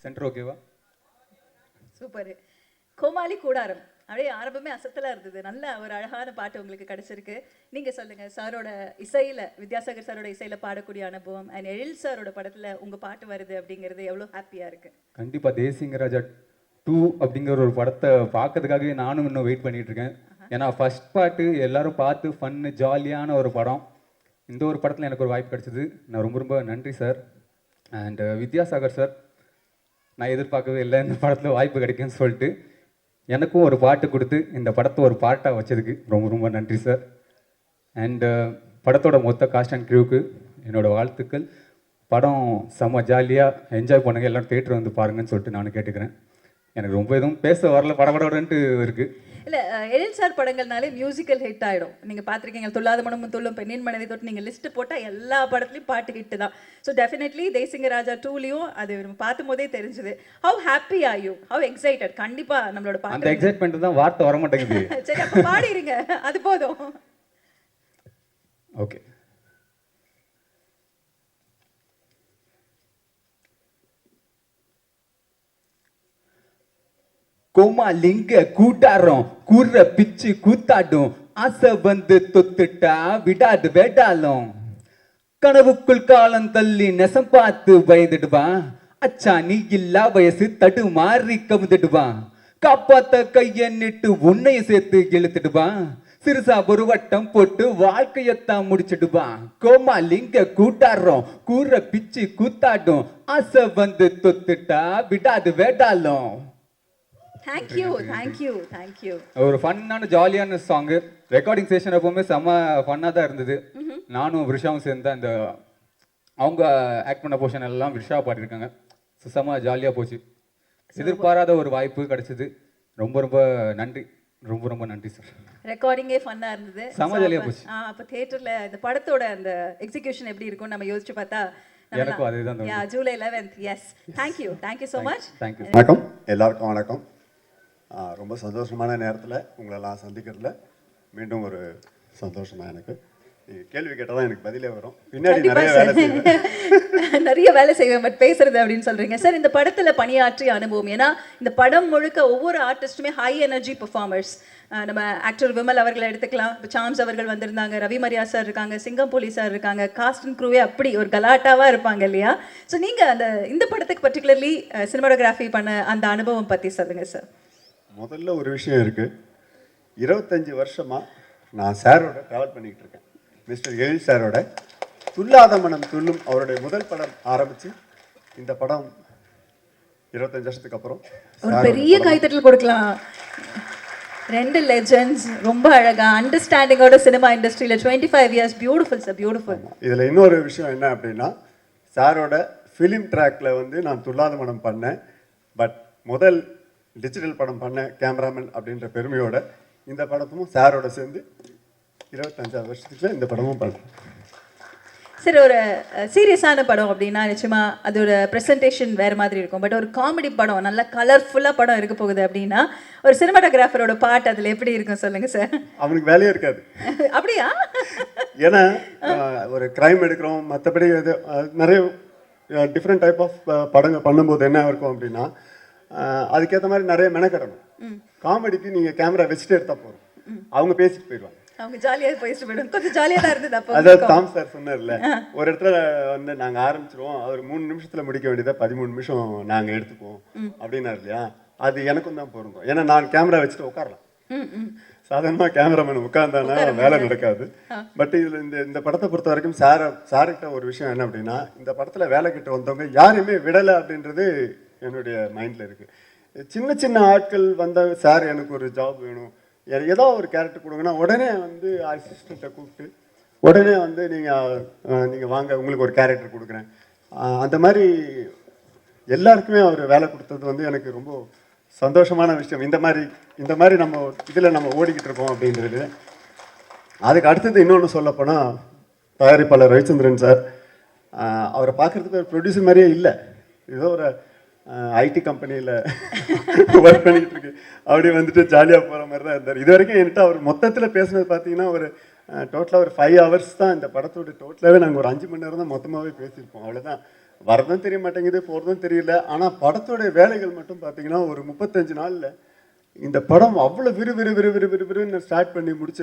Centre ஓகேவா? Super. கோமாளி கூடாரம் அப்படியே ஆரம்பமே அசத்தலா இருந்தது. நல்ல ஒரு அழகான பாட்டு உங்களுக்கு கிடைச்சிருக்கு. நீங்க சொல்லுங்க, சாரோட இசையில, வித்யாசாகர் சாரோட இசையில பாடக்கூடிய அனுபவம் அண்ட் எழில் சாரோட படத்துல உங்க பாட்டு வருது அப்படிங்கிறது எவ்வளவு ஹாப்பியா இருக்கு? கண்டிப்பா தேசிங்க ராஜா 2 அப்படிங்கிற ஒரு படத்தை பார்க்கறதுக்காகவே நானும் இன்னும் வெயிட் பண்ணிட்டு இருக்கேன். ஏன்னா ஃபர்ஸ்ட் பாட்டு எல்லாரும் பார்த்து ஃபன்னு ஜாலியான ஒரு படம். இந்த ஒரு படத்தில் எனக்கு ஒரு வாய்ப்பு கிடைச்சது. நான் ரொம்ப ரொம்ப நன்றி சார். அண்ட் வித்யாசாகர் சார், நான் எதிர்பார்க்கவே இல்லை இந்த படத்தில் வாய்ப்பு கிடைக்குன்னு சொல்லிட்டு எனக்கும் ஒரு பாட்டு கொடுத்து இந்த படத்தை ஒரு பாட்டாக வச்சதுக்கு ரொம்ப ரொம்ப நன்றி சார். அண்டு படத்தோட மொத்த காஸ்ட் அண்ட் க்ரூவுக்கு என்னோடய வாழ்த்துக்கள். படம் செம்ம ஜாலியாக என்ஜாய் பண்ணுங்கள், எல்லோரும் தேட்டர் வந்து பாருங்கன்னு சொல்லிட்டு நான் கேட்டுக்கிறேன். எனக்கு ரொம்ப எதுவும் பேச வரல, படபடன்ட்டு இருக்குது. இல்லை, எழில் சார் படங்கள்னாலே மியூசிக்கல் ஹிட் ஆகிடும். நீங்கள் பார்த்துருக்கீங்க, துள்ளாத மனமும் துள்ளும், பெண்ணின் மனதை தொட்டு நீங்கள் லிஸ்ட்டு போட்டால் எல்லா படத்துலையும் பாட்டு ஹிட்டு தான். ஸோ டெஃபினெட்லி தேசிங்க ராஜா 2லையும் அது நம்ம பார்த்தும் போதே தெரிஞ்சுது. How happy are you, how excited? கண்டிப்பாக நம்மளோட பாட்டு அந்த எக்ஸைட்மெண்ட் தான் வார்த்தை வர மாட்டேங்குது. சரி, அப்போ பாடிடுங்க, அது போதும். ஓகே. கோமாளிங்க கூட்டாரம் கூற பிச்சு கூத்தாடும், ஆசை வந்து தொத்துட்டா விடாது வேடாலும், கனவுக்குள் காலம் தள்ளி நெசம் பார்த்து பயந்துடுவான், அச்சா நீ இல்லா வயசு தடு மாறி கவுந்துடுவான், காப்பாத்த கைய நிட்டு உன்னைய சேர்த்து இழுத்துடுவான், சிறுசா ஒரு வட்டம் போட்டு வாழ்க்கையத்தான் முடிச்சிடுவான். கோமாளிங்க கூட்டாரம் கூற பிச்சு கூத்தாடும், ஆசை வந்து தொத்துட்டா விடாது வேடாலும். Thank you thank you thank you. ஒரு ஃபன்னான ஜாலியான சாங்கு. ரெக்கார்டிங் செஷன் எப்பவுமே செம்ம ஃபன்னாக தான் இருந்தது. நானும் விஷாவும் சேர்ந்து அந்த அவங்க ஆக்ட் பண்ண போர்ஷன் எல்லாம் விஷா பாடியிருக்காங்க. செம்ம ஜாலியாக போச்சு. எதிர்பாராத ஒரு வாய்ப்பு கிடைச்சது. ரொம்ப ரொம்ப நன்றி, ரொம்ப ரொம்ப நன்றி சார். ரெக்கார்டிங்கே ஃபன்னாக இருந்தது, செம்ம ஜாலியாக போச்சு. அப்போ தியேட்டரில் இந்த படத்தோட அந்த எக்ஸிகியூஷன் எப்படி இருக்கும்னு நம்ம யோசிச்சு பார்த்தா எனக்கும் அதே தான். July 11th. Yes, thank you thank you so much. Thank you. வணக்கம், எல்லாருக்கும் வணக்கம். ரொம்ப சந்தோஷமான நேரத்தில் உங்களெல்லாம் சந்திக்கிறதுல மீண்டும் ஒரு சந்தோஷம் தான் எனக்கு. கேள்வி கேட்டால் தான் எனக்கு பதிலே வரும். பின்னாடி நிறைய வேலை செய்வேன், நிறைய வேலை செய்வேன், பட் பேசுறது அப்படின்னு சொல்றீங்க சார். இந்த படத்தில் பணியாற்றிய அனுபவம், ஏன்னா இந்த படம் முழுக்க ஒவ்வொரு ஆர்டிஸ்ட்டுமே ஹை எனர்ஜி பெர்ஃபார்மர்ஸ். நம்ம ஆக்டர் விமல் அவர்களை எடுத்துக்கலாம், இப்போ சாம்ஸ் அவர்கள் வந்திருந்தாங்க, ரவி மரியா சார் இருக்காங்க, சிங்கம் போலி சார் இருக்காங்க, காஸ்ட் அண்ட் க்ரூவே அப்படி ஒரு கலாட்டாவாக இருப்பாங்க இல்லையா? ஸோ நீங்கள் இந்த படத்துக்கு பர்டிகுலர்லி சினிமாட்டோகிராஃபி பண்ண அந்த அனுபவம் பற்றி சொல்லுங்கள் சார். முதல்ல ஒரு விஷயம் இருக்குது. 25 வருஷமாக நான் சாரோட ட்ராவல் பண்ணிக்கிட்டு இருக்கேன். மிஸ்டர் எழில் சாரோட துள்ளாத மனம் துள்ளும் அவருடைய முதல் படம் ஆரம்பித்து இந்த படம் 25 வருஷத்துக்கு அப்புறம் ஒரு பெரிய கைத்தட்டல் கொடுக்கலாம். 2 லெஜெண்ட்ஸ், ரொம்ப அழகா அண்டர்ஸ்டாண்டிங்கோட சினிமா இண்டஸ்ட்ரியில் 25 இயர்ஸ். Beautiful sir, beautiful. இதில் இன்னொரு விஷயம் என்ன அப்படின்னா, சாரோட ஃபிலிம் ட்ராக்ல வந்து நான் துள்ளாத மனம் பண்ணேன். பட் முதல் டிஜிட்டல் படம் பண்ண கேமராமேன் அப்படின்ற பெருமையோட இந்த படமும் சாரோட சேர்ந்து 25 வருஷத்துக்குள்ள இந்த படமும் பண்ணுறேன். சரி, ஒரு சீரியஸான படம் அப்படின்னா நிச்சயமா அதோட ப்ரெசன்டேஷன் வேறு மாதிரி இருக்கும். பட் ஒரு காமெடி படம், நல்ல கலர்ஃபுல்லாக படம் இருக்க போகுது அப்படின்னா ஒரு சினிமாட்டோகிராஃபரோட பாட்டு அதில் எப்படி இருக்கும் சொல்லுங்கள் சார்? அவனுக்கு வேலையே இருக்காது. அப்படியா? ஏன்னா ஒரு க்ரைம் எடுக்கிறோம், மற்றபடி இது நிறைய டிஃப்ரெண்ட் டைப் ஆஃப் படங்கள் பண்ணும்போது என்ன இருக்கும் அப்படின்னா அதுக்கேற்ற மாதிரி நிறைய மெனக்கடணும். காமெடிக்கு நீங்கள் கேமரா வச்சுட்டு எடுத்தால் போகிறோம், அவங்க பேசிட்டு போயிடுவாங்க, அவங்க ஜாலியாக பேசிட்டு போயிடும். கொஞ்சம் ஜாலியாக தான் இருந்தது அப்போ. அதாவது தாம் சார் சொன்னார்ல, ஒரு இடத்துல வந்து நாங்கள் ஆரம்பிச்சிருவோம், அவர் 3 நிமிஷத்தில் முடிக்க வேண்டியதை 13 நிமிஷம் நாங்கள் எடுத்துக்குவோம் அப்படின்னாரு இல்லையா? அது எனக்கும் தான் பொருந்தும். ஏன்னா நான் கேமரா வச்சுட்டு உட்காரலாம். சாதாரணமாக கேமராமேன் உட்கார்ந்தானா வேலை நடக்காது. பட் இதில் இந்த படத்தை பொறுத்த வரைக்கும் சார்கிட்ட ஒரு விஷயம் என்ன அப்படின்னா, இந்த படத்தில் வேலை கிட்ட வந்தவங்க யாரையுமே விடலை அப்படின்றது என்னுடைய மைண்டில் இருக்குது. சின்ன சின்ன ஆட்கள் வந்தால் சார் எனக்கு ஒரு ஜாப் வேணும், ஏதோ ஒரு கேரக்டர் கொடுங்கன்னா உடனே வந்து அசிஸ்டண்ட்டை கூப்பிட்டு உடனே வந்து நீங்கள் வாங்க உங்களுக்கு ஒரு கேரக்டர் கொடுக்குறேன். அந்த மாதிரி எல்லாருக்குமே அவர் வேலை கொடுத்தது வந்து எனக்கு ரொம்ப சந்தோஷமான விஷயம். இந்த மாதிரி நம்ம இதில் நம்ம ஓடிக்கிட்டு இருக்கோம் அப்படின்றது. அதுக்கு அடுத்தது இன்னொன்று சொல்லப்போனால் தயாரிப்பாளர் ரவிச்சந்திரன் சார், அவரை பார்க்குறதுக்கு ஒரு ப்ரொடியூசர் மாதிரியே இல்லை, ஏதோ ஒரு ஐடி கம்பெனியில் ஒர்க் பண்ணிக்கிட்டு இருக்கு அப்படி வந்துட்டு ஜாலியாக போகிற மாதிரி தான் இருந்தார். இது வரைக்கும் என்கிட்ட அவர் மொத்தத்தில் பேசுனது பார்த்தீங்கன்னா ஒரு டோட்டலாக ஒரு 5 hours தான். இந்த படத்தோட டோட்டலாகவே நாங்கள் ஒரு 5 மணி நேரம் தான் மொத்தமாகவே பேசியிருப்போம், அவ்வளோதான். வரதும் தெரிய மாட்டேங்குது, போகிறதும் தெரியல. ஆனால் படத்தோடைய வேலைகள் மட்டும் பார்த்தீங்கன்னா ஒரு 35 நாளில் இந்த படம் அவ்வளோ விறுவிறுன்னு ஸ்டார்ட் பண்ணி முடிச்ச,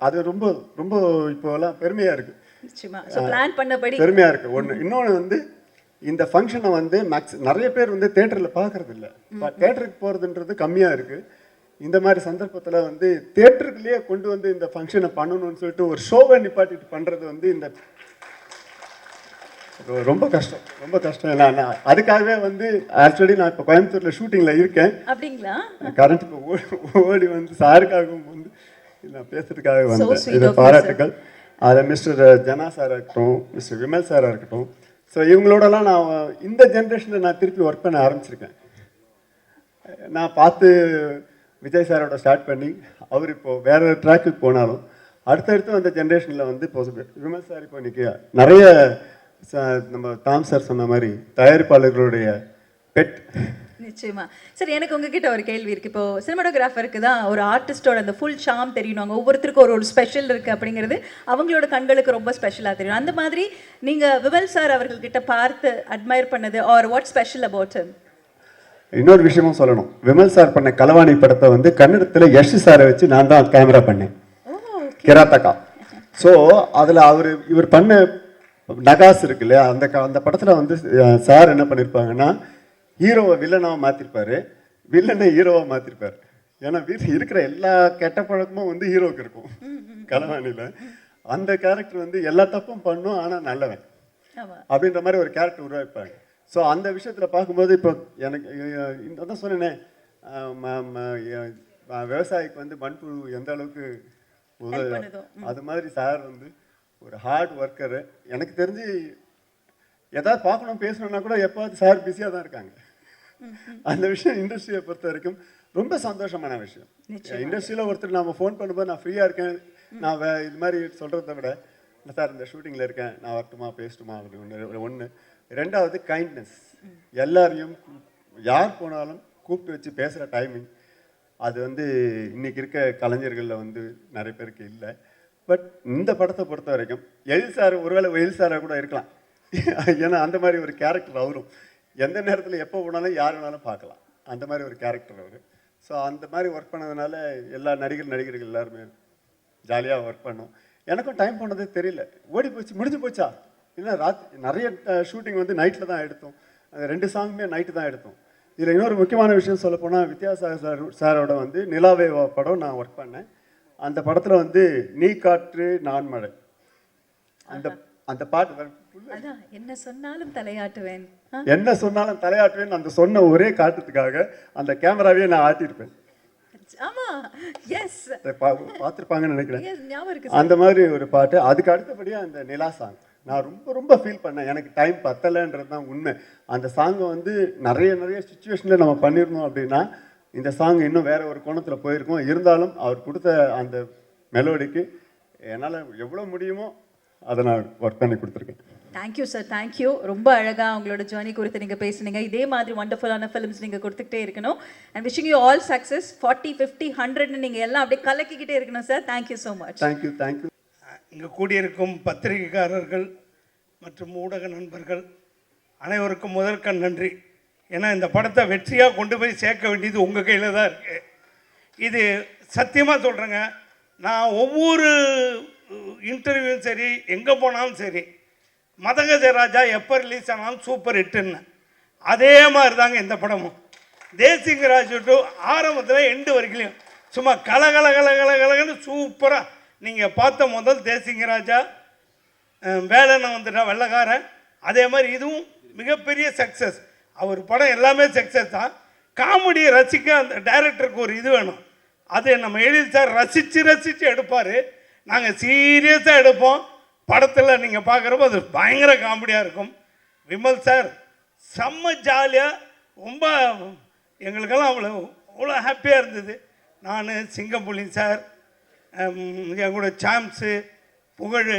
அது ரொம்ப ரொம்ப இப்போலாம் பெருமையாக இருக்குது. நிச்சயமா. ஸோ பிளான் பண்ணபடி பெருமையாக இருக்குது ஒன்று. இன்னொன்று வந்து இந்த ஃபங்க்ஷனை வந்து நிறைய பேர் வந்து தேட்டரில் பார்க்கறது இல்லை. தேட்டருக்கு போகிறதுன்றது கம்மியாக இருக்குது. இந்த மாதிரி சந்தர்ப்பத்தில் வந்து தேட்டருக்குள்ளேயே கொண்டு வந்து இந்த ஃபங்க்ஷனை பண்ணணும்னு சொல்லிட்டு ஒரு ஷோவை நிப்பாட்டிட்டு பண்ணுறது வந்து இந்த ரொம்ப கஷ்டம், ரொம்ப கஷ்டம். நான் அதுக்காகவே வந்து ஆல்ரெடி நான் இப்போ கோயம்புத்தூரில் ஷூட்டிங்கில் இருக்கேன். அப்படிங்களா? கரண்ட் இப்போ ஓடி வந்து சாருக்காகவும் வந்து நான் பேசுறதுக்காக வந்தேன். sweet இது of you, பாராட்டுக்கள். அதை மிஸ்டர் ஜனா சாராக இருக்கட்டும், மிஸ்டர் விமல் சாராக இருக்கட்டும். ஸோ இவங்களோடலாம் நான் இந்த ஜென்ரேஷனில் நான் திருப்பி ஒர்க் பண்ண ஆரம்பிச்சிருக்கேன். நான் பார்த்து விஜய் சாரோட ஸ்டார்ட் பண்ணி அவர் இப்போது வேறு ட்ராக்குக்கு போனாலும் அடுத்தடுத்து அந்த ஜென்ரேஷனில் வந்து இப்போ விமல் சார் இப்போ இன்றைக்கி நிறைய நம்ம தாம் சார் சொன்ன மாதிரி தயாரிப்பாளர்களுடைய பெட். நிச்சயமா. சரி, எனக்கு உங்ககிட்ட ஒரு கேள்வி இருக்கு. இப்போ சினிமாட்டோகிராஃபருக்கு தான் ஒரு ஆர்டிஸ்டோட அந்த ஃபுல் சாம் தெரியணும். அவங்க ஒவ்வொருத்தருக்கும் ஒரு ஸ்பெஷல் இருக்கு அப்படிங்கிறது அவங்களோட கண்களுக்கு ரொம்ப ஸ்பெஷலாக தெரியும். அந்த மாதிரி நீங்க விமல் சார் அவர்கள்கிட்ட பார்த்து அட்மையர் பண்ணது or what special about him? இன்னொரு விஷயமும் சொல்லணும். விமல் சார் பண்ண கலவாணி படத்தை வந்து கன்னடத்தில் யஷ் சாரை வச்சு நான் தான் கேமரா பண்ணேன், கிராத்தகா. ஸோ அதில் இவர் பண்ண நகாஸ் இருக்கு இல்லையா, அந்த படத்தில் வந்து சார் என்ன பண்ணியிருப்பாங்கன்னா ஹீரோவை வில்லனாக மாற்றிருப்பாரு, வில்லனை ஹீரோவாக மாற்றிருப்பார். ஏன்னா இருக்கிற எல்லா கெட்ட பழக்கமும் வந்து ஹீரோவுக்கு இருக்கும் கலவாணியில். அந்த கேரக்டர் வந்து எல்லா தப்பும் பண்ணும் ஆனால் நல்லவன் அப்படின்ற மாதிரி ஒரு கேரக்டர் உருவாக்கிப்பாங்க. ஸோ அந்த விஷயத்தில் பார்க்கும்போது இப்போ எனக்கு தான் சொன்னேனே, விவசாயிக்கு வந்து மண்புழு எந்த அளவுக்கு அது மாதிரி சார் வந்து ஒரு ஹார்ட் ஒர்க்கரு. எனக்கு தெரிஞ்சு எதாவது பார்க்கணும் பேசணும்னா கூட எப்போது சார் பிஸியாக தான் இருக்காங்க. அந்த விஷயம் இண்டஸ்ட்ரியை பொறுத்த வரைக்கும் ரொம்ப சந்தோஷமான விஷயம். இண்டஸ்ட்ரியில் ஒருத்தர் நம்ம ஃபோன் பண்ணும்போது நான் ஃப்ரீயாக இருக்கேன், நான் இது மாதிரி சொல்கிறத விட சார் இந்த ஷூட்டிங்கில் இருக்கேன், நான் வரட்டுமா பேசட்டுமா அப்படின்னு ஒன்று. ரெண்டாவது கைண்ட்னஸ். எல்லாரையும் யார் போனாலும் கூப்பிட்டு வச்சு பேசுகிற டைமிங், அது வந்து இன்றைக்கி இருக்க கலைஞர்களில் வந்து நிறைய பேருக்கு இல்லை. பட் இந்த படத்தை பொறுத்த வரைக்கும் எழில் சார், ஒருவேளை எழில் சாராக கூட இருக்கலாம். ஏன்னா அந்த மாதிரி ஒரு கேரக்டர் அவரும் எந்த நேரத்தில் எப்போ போனாலும் யார் வேணாலும் பார்க்கலாம், அந்த மாதிரி ஒரு கேரக்டர் அவர். ஸோ அந்த மாதிரி ஒர்க் பண்ணதுனால எல்லா நடிகர்கள் எல்லாருமே ஜாலியாக ஒர்க் பண்ணோம். எனக்கும் டைம் போனதே தெரியல, ஓடி போச்சு, முடிஞ்சு போச்சா. இல்லை நிறைய ஷூட்டிங் வந்து நைட்டில் தான் எடுத்தோம். அந்த 2 சாங்குமே நைட்டு தான் எடுத்தோம். இதில் இன்னொரு முக்கியமான விஷயம் சொல்ல போனால் வித்யாசாகர் சாரோட வந்து நிலாவே படம் நான் ஒர்க் பண்ணேன். அந்த படத்தில் வந்து நீ காற்று நான் மழை, அந்த பாட்டு என்ன சொன்னாலும் தலையாட்டுவேன், என்ன சொன்னாலும் தலையாட்டுவேன் அந்த சொன்ன ஒரே காட்டுறதுக்காக அந்த கேமராவே நான் ஆட்டியிருப்பேன். ஆமா, எஸ், பார்த்துருப்பாங்கன்னு நினைக்கிறேன். ஞாபகம் இருக்கு. அந்த மாதிரி ஒரு பாட்டு. அதுக்கு அடுத்தபடியாக அந்த நிலா சாங் நான் ரொம்ப ஃபீல் பண்ணேன். எனக்கு டைம் பத்தலைன்றது தான் உண்மை. அந்த சாங்கை வந்து நிறைய சுச்சுவேஷனில் நம்ம பண்ணியிருந்தோம் அப்படின்னா இந்த சாங் இன்னும் வேற ஒரு கோணத்தில் போயிருக்கோம். இருந்தாலும் அவர் கொடுத்த அந்த மெலோடிக்கு என்னால் எவ்வளோ முடியுமோ அதை நான் ஒர்க் பண்ணி கொடுத்துருக்கேன். Thank you sir, thank you. ரொம்ப அழகாக உங்களோட ஜேர்னி குறித்து நீங்கள் பேசுனீங்க. இதே மாதிரி வண்டர்ஃபுல்லான ஃபிலிம்ஸ் நீங்கள் கொடுத்துக்கிட்டே இருக்கணும். And wishing you all success. 40, 50, 100 நீங்கள் எல்லாம் அப்படியே கலக்கிக்கிட்டே இருக்கணும் sir. Thank you so much. Thank you. இங்கே கூடியிருக்கும் பத்திரிகைக்காரர்கள் மற்றும் ஊடக நண்பர்கள் அனைவருக்கும் முதற்கண் நன்றி. ஏன்னா இந்த படத்தை வெற்றியாக கொண்டு போய் சேர்க்க வேண்டியது உங்கள் கையில் தான் இருக்குது. இது சத்தியமாக சொல்கிறேங்க, நான் ஒவ்வொரு இன்டர்வியூவும் சரி, எங்கே போனாலும் சரி, மதகஜராஜா எப்போ ரிலீஸ் ஆனாலும் சூப்பர் ஹிட்டுன்னு. அதே மாதிரி தாங்க இந்த படமும். தேசிங்கராஜ் டு ஆரம்பத்தில் எண்டு வரைக்கும் சும்மா கலகலன்னு சூப்பராக. நீங்கள் பார்த்த முதல் தேசிங்கராஜா, வேலனை வந்துட்டா வெள்ளக்காரன், அதே மாதிரி இதுவும் மிகப்பெரிய சக்ஸஸ். அவர் படம் எல்லாமே சக்ஸஸ் தான். காமெடியை ரசிக்க அந்த டைரக்டருக்கு ஒரு இது வேணும். அது நம்ம எழில் சார் ரசித்து எடுப்பார். நாங்கள் சீரியஸாக எடுப்போம். படத்தில் நீங்கள் பார்க்குறப்போ அது பயங்கர காமெடியாக இருக்கும். விமல் சார் செம்ம ஜாலியாக, ரொம்ப எங்களுக்கெல்லாம் அவ்வளோ ஹாப்பியாக இருந்தது. நான் சிங்கம்புலி சார், என் கூட சாம்ஸு, புகழ்,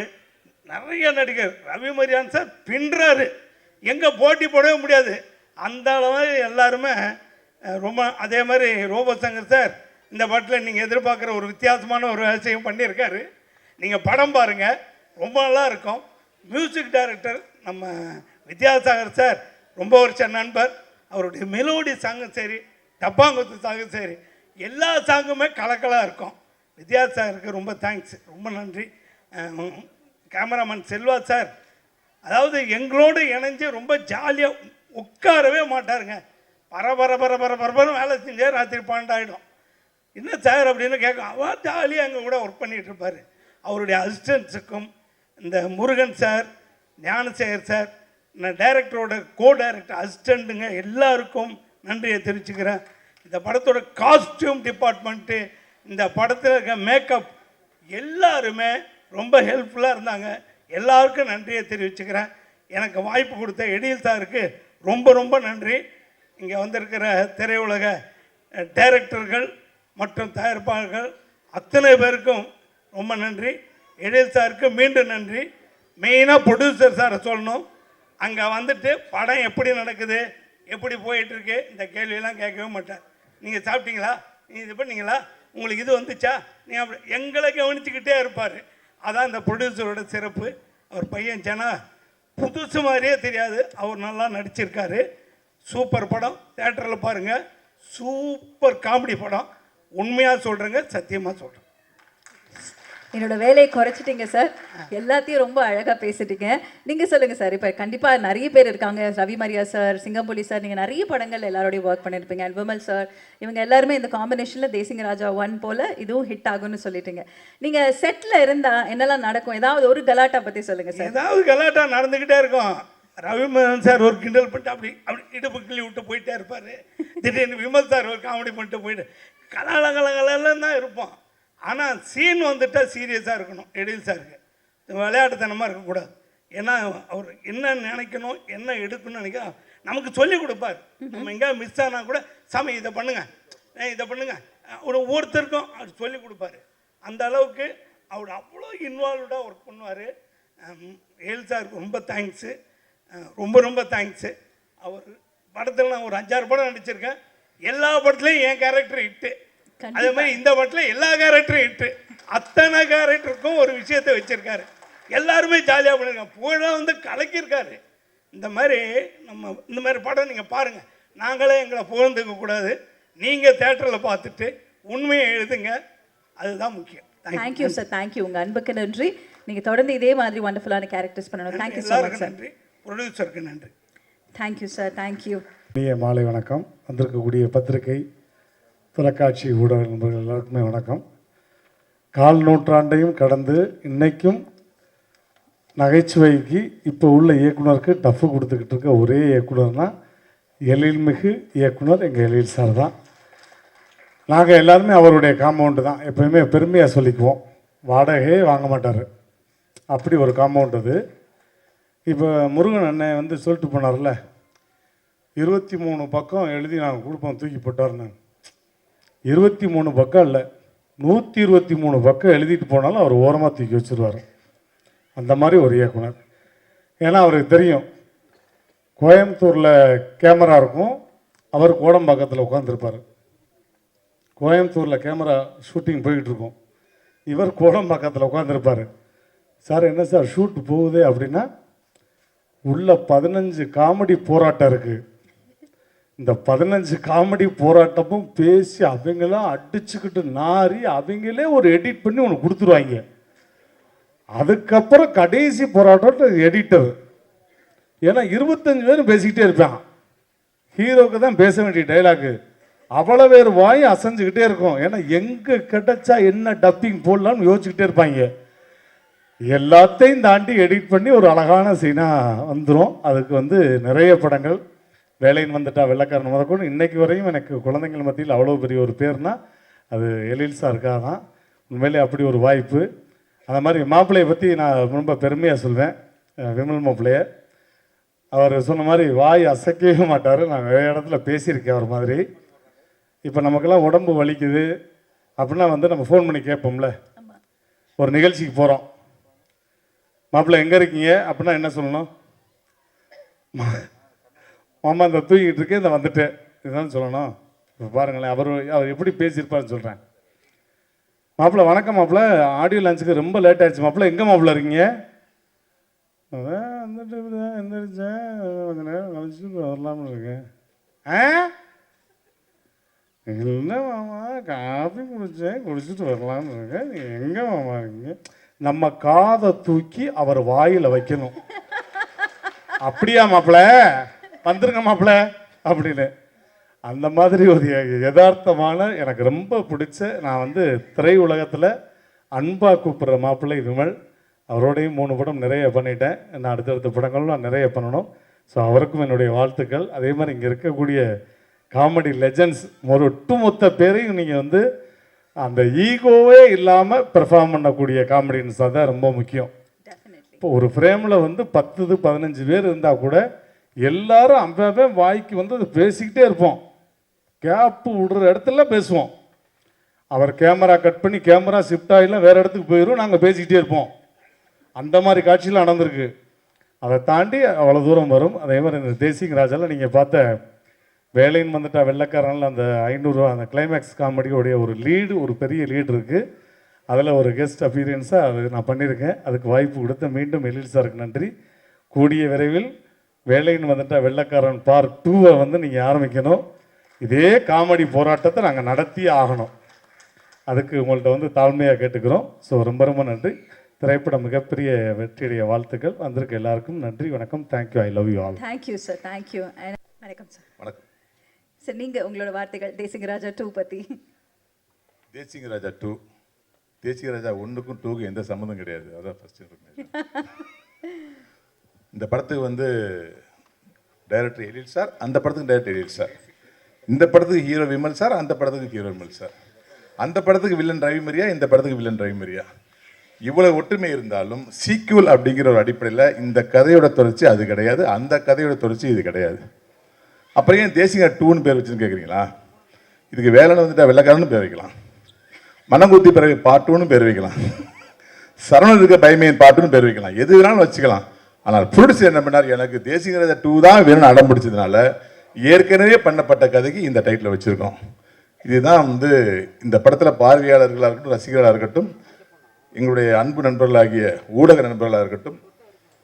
நிறைய நடிகர், ரவி மரியான் சார் பின்றாரு, எங்கே போட்டி போடவே முடியாது அந்த அளவு எல்லாருமே ரொம்ப. அதே மாதிரி ரோபோசங்கர் சார் இந்த படத்தில் நீங்கள் எதிர்பார்க்குற ஒரு வித்தியாசமான ஒரு விஷயம் பண்ணியிருக்காரு. நீங்கள் படம் பாருங்கள், ரொம்ப நல்லா இருக்கும். மியூசிக் டைரக்டர் நம்ம வித்யாசாகர் சார் ரொம்ப வருஷ நண்பர். அவருடைய மெலோடி சாங்கும் சரி, டப்பாங்குத்து சாங்கும் சரி, எல்லா சாங்குமே கலக்கலாக இருக்கும். வித்யாசாகருக்கு ரொம்ப தேங்க்ஸ், ரொம்ப நன்றி. கேமராமேன் செல்வா சார், அதாவது எங்களோடு இணைஞ்சு ரொம்ப ஜாலியாக உட்காரவே மாட்டாருங்க. பரபரன்னு வேலை செஞ்சே ராத்திரி 12 ஆகிடும். என்ன சார் அப்படின்னு கேட்கும். அவர் ஜாலியாக எங்கள் கூட ஒர்க் பண்ணிகிட்டு இருப்பார். அவருடைய அசிஸ்டன்ஸுக்கும் இந்த முருகன் சார், ஞானசேகர் சார், நான் டைரக்டரோட டைரக்டர் அசிஸ்டண்ட்டுங்க எல்லாருக்கும் நன்றியை தெரிவிச்சுக்கிறேன். இந்த படத்தோட காஸ்டியூம் டிபார்ட்மெண்ட்டு, இந்த படத்தில் இருக்க மேக்கப் எல்லாருமே ரொம்ப ஹெல்ப்ஃபுல்லாக இருந்தாங்க. எல்லாருக்கும் நன்றியை தெரிவிச்சுக்கிறேன். எனக்கு வாய்ப்பு கொடுத்த எடில் சாருக்கு ரொம்ப நன்றி. இங்கே வந்திருக்கிற திரையுலக டைரக்டர்கள் மற்றும் தயாரிப்பாளர்கள் அத்தனை பேருக்கும் ரொம்ப நன்றி. எடில் சாருக்கு மீண்டும் நன்றி. மெயினாக ப்ரொடியூசர் சாரை சொல்லணும். அங்கே வந்துட்டு படம் எப்படி நடக்குது, எப்படி போயிட்டுருக்கு, இந்த கேள்வியெல்லாம் கேட்கவே மாட்டார். நீங்கள் சாப்பிட்டீங்களா, நீங்கள் இது பண்ணீங்களா, உங்களுக்கு இது வந்துச்சா, நீங்கள் அப்படி எங்களை கவனிச்சுக்கிட்டே இருப்பார். அதான் இந்த ப்ரொடியூசரோட சிறப்பு. அவர் பையன் ஜனா புதுசு மாதிரியே தெரியாது, அவர் நல்லா நடிச்சிருக்காரு. சூப்பர் படம், தேட்டரில் பாருங்கள். சூப்பர் காமெடி படம். உண்மையாக சொல்கிறேங்க, சத்தியமாக சொல்கிறேன். என்னோட வேலையை குறைச்சிட்டீங்க சார், எல்லாத்தையும் ரொம்ப அழகாக பேசிட்டீங்க. நீங்கள் சொல்லுங்கள் சார். இப்போ கண்டிப்பாக நிறைய பேர் இருக்காங்க, ரவி மரியா சார், சிங்கம்புலி சார், நீங்கள் நிறைய படங்கள் எல்லாரோடையும் ஒர்க் பண்ணியிருப்பீங்க. அண்ட் விமல் சார், இவங்க எல்லாருமே இந்த காம்பினேஷனில் தேசிங்க ராஜா 1 போல் இதுவும் ஹிட் ஆகும்னு சொல்லிட்டீங்க. நீங்கள் செட்டில் இருந்தால் என்னெல்லாம் நடக்கும், ஏதாவது ஒரு கலாட்டா பற்றி சொல்லுங்கள் சார். ஏதாவது கலாட்டா நடந்துக்கிட்டே இருக்கும். ரவிமோகன் சார் ஒரு கிண்டல் பண்ணிட்டு அப்படி இடுப்பு கிள்ளி விட்டு போயிட்டே இருப்பார். திடீர்னு விமல் சார் ஒரு காமெடி பண்ணிட்டு போயிட்டு கலகலன்னு தான் இருப்போம். ஆனால் சீன் வந்துட்டால் சீரியஸாக இருக்கணும். எடில் சாருக்கு விளையாட்டுத்தனமாக இருக்கக்கூடாது. ஏன்னா அவர் என்ன நினைக்கணும், என்ன எடுக்கணும்னு நினைக்க நமக்கு சொல்லிக் கொடுப்பார். நம்ம எங்கேயா மிஸ் ஆனால் கூட சாமி இதை பண்ணுங்க, இதை பண்ணுங்க, ஒவ்வொருத்தருக்கும் அவர் சொல்லிக் கொடுப்பாரு. அந்த அளவுக்கு அவர் அவ்வளோ இன்வால்வ்டாக ஒர்க் பண்ணுவார். எடில் சாருக்கு ரொம்ப தேங்க்ஸு, ரொம்ப தேங்க்ஸு. அவர் படத்தில் நான் ஒரு 5-6 படம் நடிச்சிருக்கேன். எல்லா படத்துலையும் என் கேரக்டர் இட்டு, அதே மாதிரி இந்த படத்தில் எல்லா கேரக்டரும் இட்டு. அத்தனை கேரக்டருக்கும் ஒரு விஷயத்தை வச்சுருக்காரு. எல்லாருமே ஜாலியாக பண்ணியிருக்காங்க. புகழாக வந்து கலக்கியிருக்காரு. இந்த மாதிரி படம் நீங்கள் பாருங்கள். நாங்களே எங்களை புகழ்ந்துக்கக்கூடாது. நீங்கள் தேட்டரில் பார்த்துட்டு உண்மையை எழுதுங்க, அதுதான் முக்கியம். Thank you sir, thank you. உங்கள் அன்புக்கு நன்றி. நீங்கள் தொடர்ந்து இதே மாதிரி வண்டர்ஃபுல்லான கேரக்டர்ஸ் பண்ணணும். Thank you so much sir. நன்றி. ப்ரொடியூசருக்கு நன்றி. Thank you sir, thank you. மாலை வணக்கம். வந்திருக்கக்கூடிய பத்திரிகை, தொலைக்காட்சி ஊடக நண்பர்கள் எல்லாருக்குமே வணக்கம். 4 நூற்றாண்டையும் கடந்து இன்றைக்கும் நகைச்சுவைக்கு இப்போ உள்ள இயக்குனருக்கு டஃப்பு கொடுத்துக்கிட்டு இருக்க ஒரே இயக்குனர்னா எழில்மிகு இயக்குனர் எங்கள் எழில் சார் தான். நாங்கள் எல்லாருமே அவருடைய காம்பவுண்டு தான். எப்போயுமே பெருமையாக சொல்லிக்குவோம். வாடகையே வாங்க மாட்டார், அப்படி ஒரு காம்பவுண்ட் அது. இப்போ முருகன் அண்ணன் வந்து சொல்லிட்டு போனார்ல, 23 பக்கம் எழுதி நாங்கள் கொடுப்போம் தூக்கி போட்டார்னு. 23 பக்கம் இல்லை, 123 பக்கம் எழுதிட்டு போனாலும் அவர் ஓரமாக தூக்கி வச்சுருவார். அந்த மாதிரி ஒரு இயக்குனர். ஏன்னா அவருக்கு தெரியும், கோயம்புத்தூரில் கேமரா இருக்கும், அவர் கோடம்பாக்கத்தில் உட்காந்துருப்பார். கோயம்புத்தூரில் கேமரா ஷூட்டிங் போய்கிட்டுருக்கோம், இவர் கோடம்பாக்கத்தில் உட்காந்துருப்பார். சார் என்ன சார் ஷூட் போகுது அப்படின்னா, உள்ள 15 காமெடி போராட்டம் இருக்குது. இந்த 15 காமெடி போராட்டமும் பேசி அவங்களாம் அடிச்சுக்கிட்டு நாரி அவங்களே ஒரு எடிட் பண்ணி ஒன்று கொடுத்துருவாங்க. அதுக்கப்புறம் கடைசி போராட்டம் எடிட்டர். ஏன்னா 25 பேரும் பேசிக்கிட்டே இருப்பான். ஹீரோக்கு தான் பேச வேண்டிய டைலாக்கு அவ்வளோ பேர் வாய் அசைஞ்சுக்கிட்டே இருக்கும். ஏன்னா எங்கே கிடைச்சா என்ன டப்பிங் போடலான்னு யோசிச்சுக்கிட்டே இருப்பாங்க. எல்லாத்தையும் தாண்டி எடிட் பண்ணி ஒரு அழகான சீனாக வந்துடும். அதுக்கு வந்து நிறைய படங்கள், வேலைன்னு வந்துட்டா வெள்ளைக்காரன் முதற்கொண்டு இன்னைக்கு வரையும் எனக்கு குழந்தைங்கள் மத்தியில் அவ்வளோ பெரிய ஒரு பேர்னா அது எழில் சாருக்காக தான். உண்மையிலே அப்படி ஒரு வாய்ப்பு. அந்த மாதிரி மாப்பிள்ளையை பற்றி நான் ரொம்ப பெருமையாக சொல்வேன். விமல் மாப்பிள்ளையை அவர் சொன்ன மாதிரி வாய் அசைக்கவே மாட்டார். நான் நிறைய இடத்துல பேசியிருக்கேன் அவர் மாதிரி. இப்போ நமக்கெல்லாம் உடம்பு வலிக்குது அப்படின்னா வந்து நம்ம ஃபோன் பண்ணி கேட்போம்ல, ஒரு நிகழ்ச்சிக்கு போகிறோம், மாப்பிள்ளை எங்கே இருக்கீங்க அப்படின்னா என்ன சொல்லணும்? மாமா இந்த தூங்கிட்டு இருக்கேன், இந்த வந்துட்டேன், இதுதான் சொல்லணும். இப்போ பாருங்களேன், அவர் எப்படி பேசியிருப்பாருன்னு சொல்கிறேன். மாப்பிள்ளை வணக்கம் மாப்பிள்ளை, ஆடியோ லான்ச்சுக்கு ரொம்ப லேட் ஆகிடுச்சு மாப்பிள்ளை, எங்கே மாப்பிள்ளை இருக்கீங்க? அதான் வந்துட்டு இப்படி தான் எந்திரிச்சேன், கொஞ்ச நேரம் கழிச்சு வரலாம்னு இருக்கேன். இல்லை மாமா, காஃபி குடித்தேன், குடிச்சிட்டு வரலாம்னு இருக்கேன். நீ எங்கே மாமா இருக்கீங்க? நம்ம காதை தூக்கி அவர் வாயில் வைக்கணும். அப்படியா மாப்பிள்ள, வந்துருங்க மாப்பிள்ள அப்படின்னு. அந்த மாதிரி ஒரு யதார்த்தமான, எனக்கு ரொம்ப பிடிச்ச, நான் வந்து திரை உலகத்தில் அன்பாக கூப்பிட்ற மாப்பிள்ளை விமல். அவரோடையும் 3 படம் நிறைய பண்ணிட்டேன். நான் அடுத்தடுத்த படங்களும் நான் நிறைய பண்ணணும். ஸோ அவருக்கும் என்னுடைய வாழ்த்துக்கள். அதே மாதிரி இங்கே இருக்கக்கூடிய காமெடி லெஜண்ட்ஸ் ஒரு ஒட்டுமொத்த பேரையும் நீங்கள் வந்து அந்த ஈகோவே இல்லாமல் பெர்ஃபார்ம் பண்ணக்கூடிய காமெடியன்ஸாக தான் ரொம்ப முக்கியம். இப்போ ஒரு ஃப்ரேமில் வந்து 10-15 பேர் இருந்தால் கூட எல்லாரும் அப்பவே வாய்க்கு வந்து அது பேசிக்கிட்டே இருப்போம். கேப்பு விடுற இடத்துல பேசுவோம். அவர் கேமரா கட் பண்ணி கேமரா ஷிஃப்ட் ஆகிலாம் வேறு இடத்துக்கு போயிடும், நாங்கள் பேசிக்கிட்டே இருப்போம். அந்த மாதிரி காட்சியெலாம் நடந்திருக்கு. அதை தாண்டி அவ்வளோ தூரம் வரும். அதே மாதிரி இந்த தேசிங் ராஜாவில் நீங்கள் பார்த்த வேலைன்னு வந்துட்டா வெள்ளைக்காரனில் அந்த 500 அந்த கிளைமேக்ஸ் காமெடியோடைய ஒரு லீடு, ஒரு பெரிய லீடு இருக்குது. அதில் ஒரு கெஸ்ட் அப்பியரன்ஸாக அது நான் பண்ணியிருக்கேன். அதுக்கு வாய்ப்பு கொடுத்த மீண்டும் எழில் சாருக்கு நன்றி. கூடிய விரைவில் வேலைன்னு வந்துட்டா வெள்ளைக்காரன் பார்ட் 2 வந்து நீங்கள் ஆரம்பிக்கணும். இதே காமெடி போராட்டத்தை நாங்கள் நடத்தியே ஆகணும். அதுக்கு உங்கள்கிட்ட வந்து தாழ்மையாக கேட்டுக்கிறோம். ஸோ ரொம்ப ரொம்ப நன்றி. திரைப்படம் மிகப்பெரிய வெற்றியுடைய வாழ்த்துக்கள். வந்திருக்க எல்லாருக்கும் நன்றி, வணக்கம். Thank you, I love you all. Thank you sir, thank you. வணக்கம் சார். வணக்கம் சார், நீங்கள் உங்களோட வார்த்தைகள் தேசிங் ராஜா 2 பற்றி. தேசிங் ராஜா 2, தேசிங் ராஜா 1க்கும் 2க்கும் எந்த சம்மந்தம் கிடையாது. அதான் ஃபர்ஸ்ட். இந்த படத்துக்கு வந்து டைரக்டர் எழில் சார், அந்த படத்துக்கு டைரக்டர் எழில் சார். இந்த படத்துக்கு ஹீரோ விமல் சார், அந்த படத்துக்கு ஹீரோ விமல் சார். அந்த படத்துக்கு வில்லன் ரவி மரியா, இந்த படத்துக்கு வில்லன் ரவி மரியா. இவ்வளவு ஒற்றுமை இருந்தாலும் சீக்வல் அப்படிங்கிற ஒரு அடிப்படையில் இந்த கதையோட தொடர்ச்சி அது கிடையாது, அந்த கதையோட தொடர்ச்சி இது கிடையாது. அப்புறம் ஏன் தேசிங்க 2ன்னு பேர் வச்சுன்னு கேட்குறீங்களா? இதுக்கு வேலைன்னு வந்துட்டா வெள்ளைக்காரன்னு பேர் வைக்கலாம், மனங்குத்தி பிறகு பார்ட் 2ன்னு பேர் வைக்கலாம், சரவணன் இருக்க பயமையின் பார்ட் 2ன்னு பேர் வைக்கலாம், எது வேணாலும் வச்சுக்கலாம். ஆனால் ப்ரொடியூசர் என்ன பண்ணார், எனக்கு தேசிங்க ராஜா 2 தான் வேணும்னு அடம் பிடிச்சதுனால ஏற்கனவே பண்ணப்பட்ட கதைக்கு இந்த டைட்டில் வச்சுருக்கோம். இதுதான் வந்து இந்த படத்தில் பார்வையாளர்களாக இருக்கட்டும், ரசிகர்களாக இருக்கட்டும், எங்களுடைய அன்பு நண்பர்களாகிய ஊடக நண்பர்களாக இருக்கட்டும்,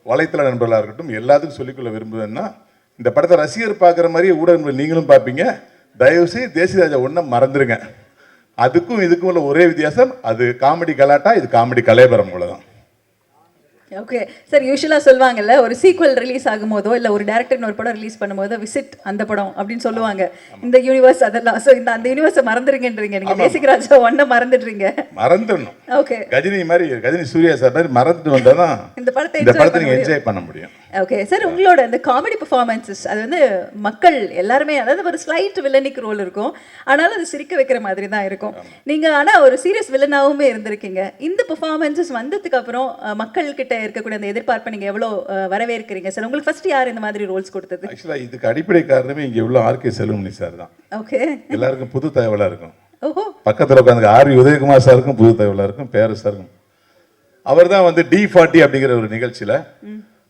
வலைத்தள நண்பர்களாக இருக்கட்டும், எல்லாத்துக்கும் சொல்லிக்கொள்ள விரும்புவேன்னா, இந்த படத்தை ரசிகர் பார்க்குற மாதிரி ஊடக நண்பர்கள் நீங்களும் பார்ப்பீங்க. தயவுசெய்து தேசிய ராஜா 1 மறந்துடுங்க. அதுக்கும் இதுக்கும் உள்ள ஒரே வித்தியாசம், அது காமெடி கலாட்டா, இது காமெடி கலைபரம். அவ்வளோதான். ஓகே சார், யூஸ்வலாக சொல்லுவாங்கல்ல, ஒரு சீக்வல் ரிலீஸ் ஆகும்போதோ இல்லை ஒரு டேரக்டர் ஒரு படம் ரிலீஸ் பண்ணும்போது விசிட் அந்த படம் அப்படின்னு சொல்லுவாங்க. இந்த யூனிவர்ஸ் அதெல்லாம். ஸோ அந்த யூனிவர்ஸை மறந்துருங்கன்றீங்க நீங்கள். தேசிக் ராஜா 1 மறந்துடுறீங்க. மறந்துடணும். ஓகே, கஜினி மாதிரி, கஜினி சூர்யா சார் மாதிரி மறந்துட்டு வந்தால் தான் இந்த படத்தை நீங்கள் என்ஜாய் பண்ண முடியும். ஓகே சார், உங்களோட இந்த காமெடி பெர்ஃபார்மன்ஸஸ் அது வந்து மக்கள் எல்லாருமே, அதாவது ஒரு ஸ்லைட் வில்லனிக் ரோல் இருக்கும், ஆனாலும் அது சிரிக்க வைக்கிற மாதிரி தான் இருக்கும். நீங்கள் ஆனால் ஒரு சீரியஸ் வில்லனாகவுமே இருந்திருக்கீங்க. இந்த பெர்ஃபார்மன்ஸஸ் வந்ததுக்கு அப்புறம் மக்கள்கிட்ட இருக்கக்கூடிய அந்த எதிர்பார்ப்பை நீங்கள் எவ்வளோ வரவேற்கிறீங்க சார்? உங்களுக்கு ஃபர்ஸ்ட் யார் இந்த மாதிரி ரோல்ஸ் கொடுத்தது? ஆக்சுவலாக இதுக்கு அடிப்படை காரணமே இங்கே உள்ள ஆர்கே செல்வமணி சார் தான். ஓகே, எல்லாருக்கும் புது தகவலாக இருக்கும். ஓஹோ, பக்கத்தில் உட்காந்து ஆர்வி உதயகுமார் சாருக்கும் புது தகவலாக இருக்கும், பேர சாருக்கும். அவர் தான் வந்து D40 அப்படிங்கிற ஒரு நிகழ்ச்சியில்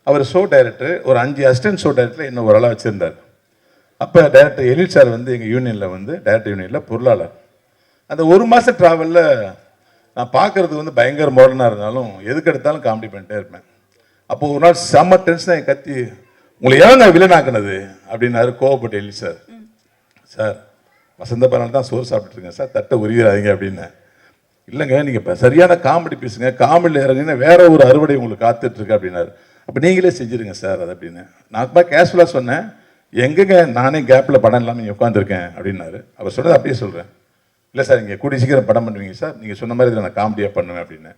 அவர் ஷோ டைரக்டர், ஒரு 5 அசிஸ்டன்ட் ஷோ டைரக்டர் இன்னும் ஒரு ஆளாக வச்சுருந்தார். அப்போ டைரக்டர் எழில் சார் வந்து எங்கள் யூனியனில் வந்து டைரக்டர் யூனியனில் பொருளாளர். அந்த 1 மாதம் ட்ராவலில் நான் பார்க்குறதுக்கு வந்து பயங்கர மாடர்னாக இருந்தாலும் எதுக்கு எடுத்தாலும் காமெடி பண்ணிட்டே இருப்பேன். அப்போது ஒரு நாள் செம்ம டென்ஷனாக கத்தி, உங்களை ஏன் நான் வில்லனாக்குனது அப்படின்னாரு கோவப்பட்டு எழில் சார். சார் வசந்த பாலன் தான் சோறு சாப்பிட்டுருக்கேன் சார், தட்டை உரியாதீங்க அப்படின்னேன். இல்லைங்க, நீங்கள் இப்போ சரியான காமெடி பேசுங்க, காமெடியில் இறங்குங்கன்னா வேற ஒரு அறுவடை உங்களுக்கு காத்துட்ருக்கு அப்படின்னாரு. அப்போ நீங்களே செஞ்சுருங்க சார் அது அப்படின்னு. நான் கேஷுவலாக சொன்னேன், எங்கெங்க நானே கேப்பில் படம் இல்லாமல் இங்கே உட்காந்துருக்கேன் அப்படின்னாரு. அவர் சொன்னது அப்படியே சொல்கிறேன். இல்லை சார், இங்கே கூடிய சீக்கிரம் படம் பண்ணுவீங்க சார், நீங்கள் சொன்ன மாதிரி இதில் நான் காமெடியாக பண்ணுவேன் அப்படின்னு.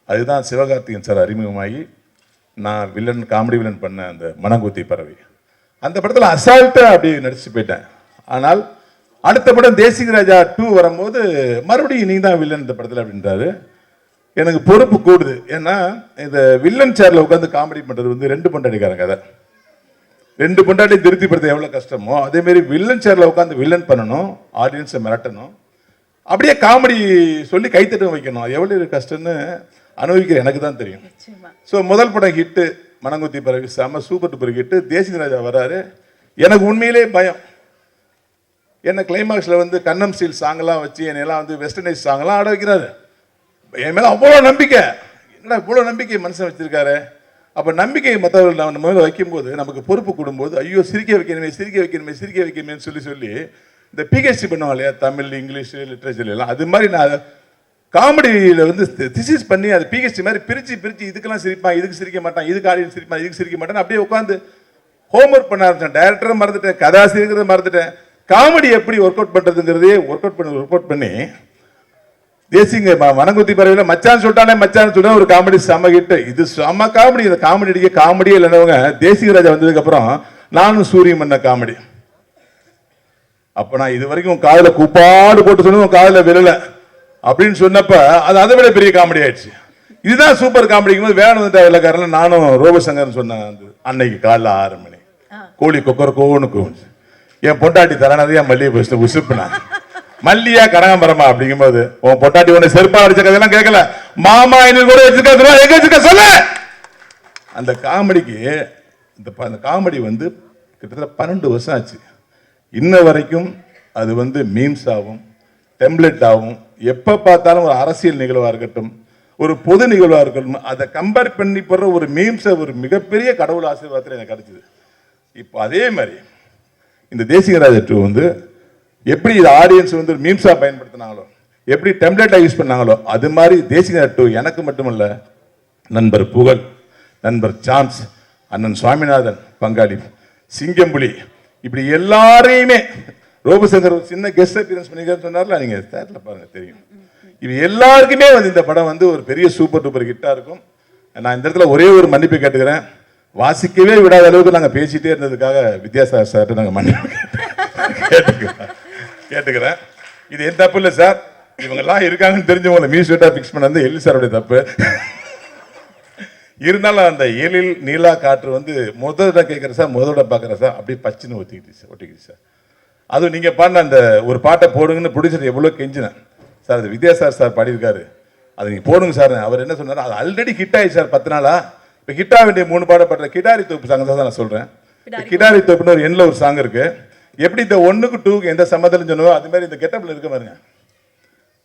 அதுதான் சிவகார்த்திகேயன் சார் அறிமுகமாகி நான் வில்லன், காமெடி வில்லன் பண்ண அந்த மனங்குத்தி பறவை. அந்த படத்தில் அசால்ட்டாக அப்படி நடிச்சு போயிட்டேன். ஆனால் அடுத்த படம் தேசிங் ராஜா 2 வரும்போது மறுபடியும் நீ தான் வில்லன் இந்த படத்தில் அப்படின்றாரு. எனக்கு பொறுப்பு கூடுது. ஏன்னா இந்த வில்லன் சேர்ல உட்காந்து காமெடி பண்ணுறது வந்து 2 பொண்டாட்டிக்காரங்க கதை. 2 பொண்டாட்டி திருப்திப்படுத்த எவ்வளோ கஷ்டமோ அதேமாரி வில்லன் சேர்ல உட்காந்து வில்லன் பண்ணணும், ஆடியன்ஸை மிரட்டணும், அப்படியே காமெடி சொல்லி கைத்தட்டம் வைக்கணும். அது எவ்வளோ கஷ்டம்னு அனுபவிக்கிற எனக்கு தான் தெரியும். ஸோ முதல் படம் ஹிட்டு மனங்குத்தி பறவை, செம சூப்பர் டூப்பர் ஹிட்டு. தேசிங் ராஜா வராரு, எனக்கு உண்மையிலே பயம். என்ன கிளைமாக்ஸில் வந்து கண்ணம் ஸ்டீல் சாங்கெல்லாம் வச்சு என்னெல்லாம் வந்து வெஸ்டர்னைஸ் சாங்கெல்லாம் ஆட வைக்கிறாரு. என் மேலே அவ்வளோ நம்பிக்கை. என்னடா இவ்வளோ நம்பிக்கை மனுஷன் வச்சிருக்காரு அப்போ நம்பிக்கையை மற்றவர்கள் நம்ம மேலே வைக்கும்போது நமக்கு பொறுப்பு கொடுக்கும்போது ஐயோ சிரிக்க வைக்கணுமே சிரிக்க வைக்கணுமே சிரிக்க வைக்கணுமேன்னு சொல்லி இந்த பிஹெச்டி பண்ணுவோம் இல்லையா, தமிழ், இங்கிலீஷ், லிட்ரேச்சர் எல்லாம், அது மாதிரி நான் காமெடியில் வந்து திசிஸ் பண்ணி அது பிஹெச்டி மாதிரி பிரித்து இதுக்கெல்லாம் சிரிப்பான், இதுக்கு சிரிக்க மாட்டான், இதுக்கு ஆடியன்ஸ் சிரிப்பான், இதுக்கு சிரிக்க மாட்டான், அப்படியே உட்காந்து ஹோம்ஒர்க் பண்ண ஆரம்பிச்சேன். டைரக்டரை மறந்துட்டேன், கதாசிரியர்கிறத மறந்துட்டேன், காமெடி எப்படி ஒர்க் அவுட் பண்ணுறதுங்கிறதே ஒர்க் அவுட் பண்ணி தேசிங்க வனங்குத்தி பறவையில் மச்சான் சொல்லிட்டானே மச்சான் சொல்ல ஒரு காமெடி செம்ம ஹிட்டு. இது செம்ம காமெடி. இந்த காமெடி அடிக்க காமெடியே இல்லைனவங்க தேசிக ராஜா வந்ததுக்கப்புறம் நானும் சூரியன் பண்ண காமெடி. அப்போ நான் இது வரைக்கும் காதில் குப்பாடு போட்டு சொன்னது காதில் விழல அப்படின்னு சொன்னப்ப அது அதை விட பெரிய காமெடி ஆயிடுச்சு. இதுதான் சூப்பர் காமெடிக்கும் போது வேணும் வந்துட்டா வெள்ளக்காரன் நானும் ரோபசங்கர்னு சொன்னேன். அன்னைக்கு காலைல 6 மணி கோழி கொக்கரக்கோன்னு கூச்சு. என் பொண்டாட்டி தர நிறையா மல்லிகை போச்சு உசுப்புனா மல்லியா கனகாம்பரமா அப்படிங்கும்போது உன் பொட்டாட்டி உன்னை செருப்பா அடிச்ச கதையெல்லாம் கேட்கல, மாமா இன்னும் கூட வச்சிருக்க சொல்ல. அந்த காமெடிக்கு அந்த காமெடி வந்து கிட்டத்தட்ட 12 வருஷம் ஆச்சு. இன்ன வரைக்கும் அது வந்து மீம்ஸ் ஆகும், டெம்ப்ளெட் ஆகும். எப்போ பார்த்தாலும் ஒரு அரசியல் நிகழ்வாக இருக்கட்டும், ஒரு பொது நிகழ்வாக இருக்கட்டும், அதை கம்பேர் பண்ணி போடுற ஒரு மீம்ஸை ஒரு மிகப்பெரிய கடவுள் ஆசீர்வாதத்தில் எனக்கு கிடைச்சிது. இப்போ அதே மாதிரி இந்த தேசிகராஜ 2 வந்து எப்படி இது ஆடியன்ஸ் வந்து மீம்ஸாக பயன்படுத்தினாங்களோ, எப்படி டெம்ப்ளேட்டாக யூஸ் பண்ணாங்களோ, அது மாதிரி தேசிகராஜ 2 எனக்கு மட்டுமல்ல, நண்பர் புகழ், நண்பர் சாம்ஸ், அண்ணன் சுவாமிநாதன் பங்காளி, சிங்கம்புலி, இப்படி எல்லாரையுமே ரோபசங்கர் ஒரு சின்ன கெஸ்ட் அப்பியரன்ஸ் பண்ணிக்கிறேன்னு சொன்னார்ல, நீங்கள் தேட்டரில் பாருங்கள் தெரியும். இது எல்லாருக்குமே வந்து இந்த படம் வந்து ஒரு பெரிய சூப்பர் டூப்பர் ஹிட்டாக இருக்கும். நான் இந்த இடத்துல ஒரே ஒரு மன்னிப்பு கேட்டுக்கிறேன். வாசிக்கவே விடாத அளவுக்கு நாங்கள் பேசிகிட்டே இருந்ததுக்காக வித்யாசாகர் சார்ட்டு நாங்கள் மன்னிப்பு கேட்டுக்கிறேன். இது என் தப்பு இல்லை சார், இவங்கெல்லாம் இருக்காங்கன்னு தெரிஞ்சவங்களை மியூசியட்டாக ஃபிக்ஸ் பண்ணது எல்லி சாருடைய தப்பு. இருந்தாலும் அந்த எழில் நீலா காற்று வந்து முதல்ல கேட்குற சார், முதல்ல பார்க்குற சார், அப்படியே பச்சுன்னு ஒட்டிக்கிட்டு சார். அதுவும் நீங்கள் பாடின அந்த ஒரு பாட்டை போடுங்கன்னு ப்ரொடியூசர் எவ்வளோ கெஞ்சினேன் சார், அது வித்யாசாகர் சார் பாடியிருக்காரு, அதை நீங்கள் போடுங்க சார். அவர் என்ன சொன்னார், அது ஆல்ரெடி ஹிட் ஆயிடுச்சு சார் 10 நாளா. இப்போ ஹிட் ஆக வேண்டிய 3 பாடப்படுற கிடாரி தோப்பு சாங் தான் நான் சொல்கிறேன். கிடாரி தோப்புன்னு ஒரு எண்ணில் ஒரு சாங் இருக்கு. எப்படி இந்த 1க்கு 2க்கு எந்த சம்மதம் சொன்னோ அது மாதிரி இந்த கெட்டப்பில் இருக்க பாருங்க.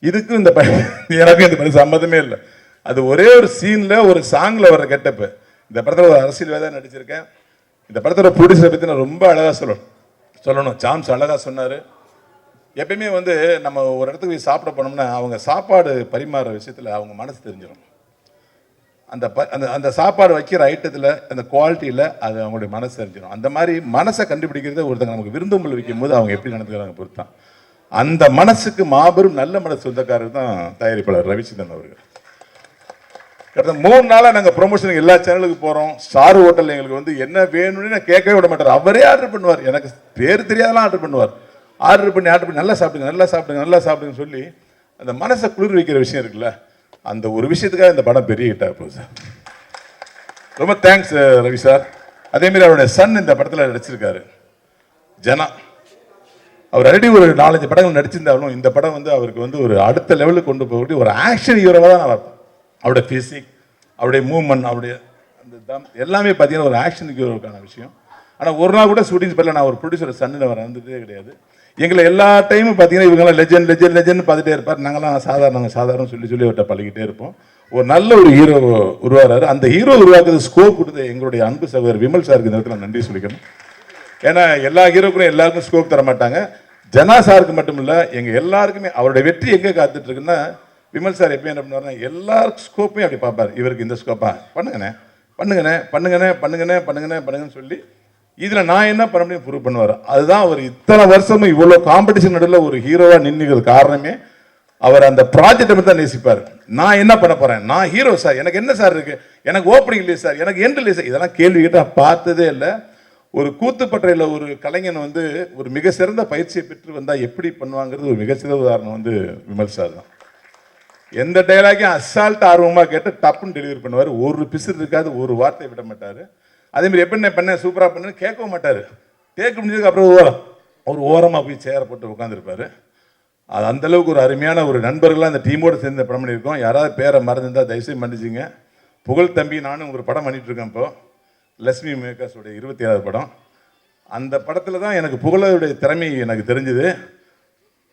இதுக்கும் இந்த எனக்கும் இந்த மாதிரி சம்மதமே இல்லை. அது ஒரே ஒரு சீன்ல ஒரு சாங்ல வர கெட்டப்பு. இந்த படத்தில் ஒரு அரசியல்வாதியாக நடிச்சிருக்கேன். இந்த படத்தோட ப்ரொடியூசரை பற்றி நான் ரொம்ப அழகாக சொல்லணும். சாம்ஸ் அழகாக சொன்னார். எப்பயுமே வந்து நம்ம ஒரு இடத்துக்கு போய் சாப்பிட போனோம்னா அவங்க சாப்பாடு பரிமாறுற விஷயத்தில் அவங்க மனசு தெரிஞ்சிடும். அந்த சாப்பாடு வைக்கிற ஐட்டத்தில் அந்த குவாலிட்டியில் அது அவங்களுடைய மனசு தெரிஞ்சிடும். அந்த மாதிரி மனசை கண்டுபிடிக்கிறது ஒருத்தங்க நமக்கு விருந்தோம்பல் வைக்கும் போது அவங்க எப்படி நடந்துக்கிறாங்க பொறுத்தான். அந்த மனசுக்கு மாபெரும் நல்ல மனசு சொந்தக்காரர் தான் தயாரிப்பாளர் ரவிச்சந்திரன் அவர்கள். கடந்த 3 நாளாக நாங்கள் ப்ரொமோஷனுக்கு எல்லா சேனலுக்கு போகிறோம். ஸ்டார் ஹோட்டல் எங்களுக்கு வந்து என்ன வேணும்னு நான் கேட்கவே விட மாட்டார். அவரே ஆர்டர் பண்ணுவார். எனக்கு பேர் தெரியாதெல்லாம் ஆர்டர் பண்ணுவார். ஆர்டர் பண்ணி நல்லா சாப்பிடுங்கன்னு சொல்லி அந்த மனசை குளிர் வைக்கிற விஷயம் இருக்குல்ல, அந்த ஒரு விஷயத்துக்காக இந்த படம் பெரிய ஹிட்டாக போகுது சார். ரொம்ப தேங்க்ஸ் ரவி சார். அதேமாரி அவருடைய சன் இந்த படத்தில் நடிச்சிருக்காரு ஜனா. அவர் ஆல்ரெடி ஒரு 4-5 படங்கள் நடிச்சிருந்தாலும் இந்த படம் வந்து அவருக்கு வந்து ஒரு அடுத்த லெவலுக்கு கொண்டு போகக்கூடிய ஒரு ஆக்ஷன் ஹீரோவாக தான் நான் பார்ப்பேன். அவருடைய ஃபிசிக், அவருடைய மூவ்மெண்ட், அவருடைய அந்த தம் எல்லாமே பார்த்தீங்கன்னா ஒரு ஆக்ஷன் ஹீரோவுக்கான விஷயம். ஆனால் ஒரு நாள் கூட ஷூட்டிங் ஸ்பாட்டில் நான் ஒரு ப்ரொடியூசர் சன்னு அவர் வந்துட்டே கிடையாது. எங்களை எல்லா டைமும் பார்த்தீங்கன்னா இவங்கெல்லாம் லெஜெண்ட் பார்த்துட்டே இருப்பார். நாங்களாம் சாதாரண சொல்லி அவர்கிட்ட பழகிட்டே இருப்போம். ஒரு நல்ல ஒரு ஹீரோ உருவாகிறாரு. அந்த ஹீரோ உருவாக்குறது ஸ்கோப் கொடுத்த எங்களுடைய அன்பு சகோதரர் விமல் சாருக்கு இந்த இடத்துல நன்றி சொல்லிக்கணும். ஏன்னா எல்லா ஹீரோக்களும் எல்லாருக்கும் ஸ்கோப் தர மாட்டாங்க. ஜனா சாருக்கு மட்டும் இல்லை, எங்கள் எல்லாருக்குமே அவருடைய வெற்றி எங்கே காத்துட்டு இருக்குன்னா, விமல் சார் எப்பயும் என்ன பண்ணுவாருன்னா எல்லா ஸ்கோப்பையும் அப்படி பார்ப்பார். இவருக்கு இந்த ஸ்கோப்பா பண்ணுங்கன்னு சொல்லி இதில் நான் என்ன பண்ண முடியும் ப்ரூவ் பண்ணுவார். அதுதான் அவர் இத்தனை வருஷமும் இவ்வளோ காம்படிஷன் நடுவில் ஒரு ஹீரோவாக நின்றுக்கிறது காரணமே அவர் அந்த ப்ராஜெக்டை மட்டும் தான் நேசிப்பார். நான் என்ன பண்ண போகிறேன், நான் ஹீரோ சார், எனக்கு என்ன சார் இருக்குது, எனக்கு ஓப்பனிங் இல்லையே சார், எனக்கு எண்ட் இல்லையே சார், இதெல்லாம் கேள்வி கேட்டு நான் பார்த்ததே இல்லை. ஒரு கூத்துப்பற்றையில் ஒரு கலைஞன் வந்து ஒரு மிக சிறந்த பயிற்சியை பெற்று வந்தால் எப்படி பண்ணுவாங்கிறது ஒரு மிகச்சிறந்த உதாரணம் வந்து விமல் சார் தான். எந்த டைலாக்கையும் அசால்ட் ஆர்வமாக கேட்டு டப்புன்னு டெலிவரி பண்ணுவார். ஒரு பிசுறு இருக்காது, ஒரு வார்த்தை விட மாட்டார். அதேமாதிரி எப்படி நான் பண்ணேன் சூப்பராக பண்ணேன்னு கேட்கவும் மாட்டார். கேட்க முடிஞ்சதுக்கு அப்புறம் ஒரு ஓரமாக போய் சேரை போட்டு உட்காந்துருப்பார். அது அந்தளவுக்கு ஒரு அருமையான ஒரு நண்பர்களாக அந்த டீமோடு சேர்ந்து படம் பண்ணியிருக்கோம். யாராவது பேரை மறந்துருந்தால் தயவுசெய்து மன்னிச்சிங்க. புகழ் தம்பி நானும் ஒரு படம் பண்ணிகிட்ருக்கேன். இப்போது லக்ஷ்மி மேக்கர்ஸோடைய 27வது படம். அந்த படத்தில் தான் எனக்கு புகழுடைய திறமை எனக்கு தெரிஞ்சுது,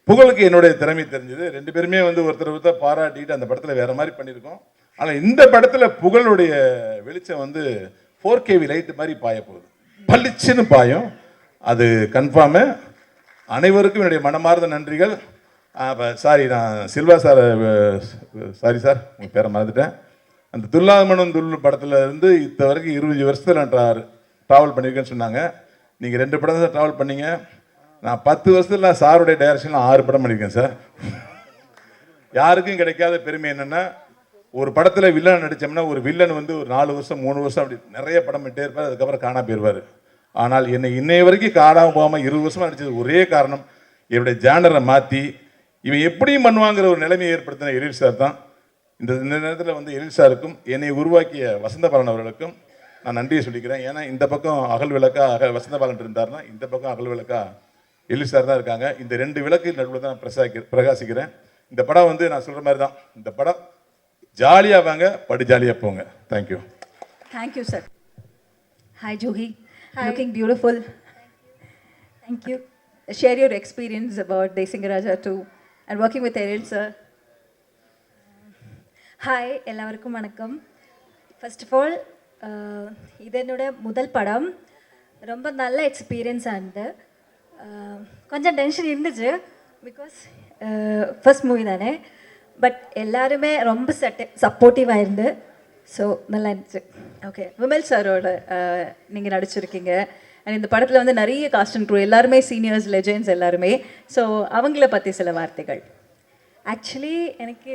புகழுக்கு என்னுடைய திறமை தெரிஞ்சுது. 2 பேருமே வந்து ஒருத்தர் பாராட்டிட்டு அந்த படத்தில் வேறு மாதிரி பண்ணியிருக்கோம். ஆனால் இந்த படத்தில் புகழுடைய வெளிச்சம் வந்து 4KV லைட் மாதிரி பாய போகுது, பளிச்சுன்னு பாயும். அது கன்ஃபார்மு. அனைவருக்கும் என்னுடைய மனமார்ந்த நன்றிகள். சாரி, நான் சில்வா சார், சாரி சார், உங்கள் பேரை மறந்துட்டேன். அந்த துல்லாமனும் துல்லு படத்தில் இருந்து இப்போ வரைக்கும் 20 வருஷத்தில் நான் ட்ராவல் பண்ணியிருக்கேன்னு சொன்னாங்க. நீங்கள் 2 படம் தான் ட்ராவல் பண்ணீங்க. நான் 10 வருஷத்தில் நான் சாருடைய டைரக்ஷனில் 6 படம் பண்ணியிருக்கேன் சார். யாருக்கும் கிடைக்காத பெருமை என்னென்னா, ஒரு படத்தில் வில்லன் நடித்தோம்னா ஒரு வில்லன் வந்து ஒரு 4 வருஷம் 3 வருஷம் அப்படி நிறைய படம் பண்ணிட்டே இருப்பார், அதுக்கப்புறம் காணா போயிடுவார். ஆனால் என்னை இன்னைய வரைக்கும் காணாமல் போகாமல் 20 வருஷமாக நடித்தது ஒரே காரணம், என்னுடைய ஜானரை மாற்றி இவன் எப்படியும் பண்ணுவாங்கிற ஒரு நிலைமையை ஏற்படுத்தின எழில் சார் தான். இந்த நேரத்தில் வந்து எழில் சாருக்கும் என்னை உருவாக்கிய வசந்தபாலன் அவர்களுக்கும் நான் நன்றியை சொல்லிக்கிறேன். ஏன்னா இந்த பக்கம் அகல் விளக்கா வசந்தபாலன் இருந்தார்னா, இந்த பக்கம் அகல் விளக்கா எழில் சார் தான் இருக்காங்க. இந்த 2 விளக்கு நடுவில் தான் பிரகாசிக்கிறேன். இந்த படம் வந்து நான் சொல்கிற மாதிரி தான், இந்த படம் ஜாலியாக வாங்க, படு ஜாலியாக போங்க. Thank you. Thank you sir. Hi Johi, looking beautiful. Thank you. Share your experience about Desingaraja 2 and working with Eril sir. Hi, எல்லாருக்கும் வணக்கம். ஃபர்ஸ்ட் ஆஃப் ஆல், இது என்னோட முதல் படம். ரொம்ப நல்ல எக்ஸ்பீரியன்ஸாக இருந்தது. கொஞ்சம் டென்ஷன் இருந்துச்சு, பிகாஸ் ஃபர்ஸ்ட் மூவி தானே. பட் எல்லாருமே ரொம்ப சப்போர்ட்டிவாக இருந்து, ஸோ நல்லா இருந்துச்சு. ஓகே, விமல் சாரோட நீங்கள் நடிச்சிருக்கீங்க. அண்ட் இந்த படத்தில் வந்து நிறைய காஸ்ட் அண்ட் க்ரூ எல்லாருமே சீனியர்ஸ், லெஜெண்ட்ஸ் எல்லாருமே. ஸோ அவங்கள பற்றி சில வார்த்தைகள். ஆக்சுவலி எனக்கு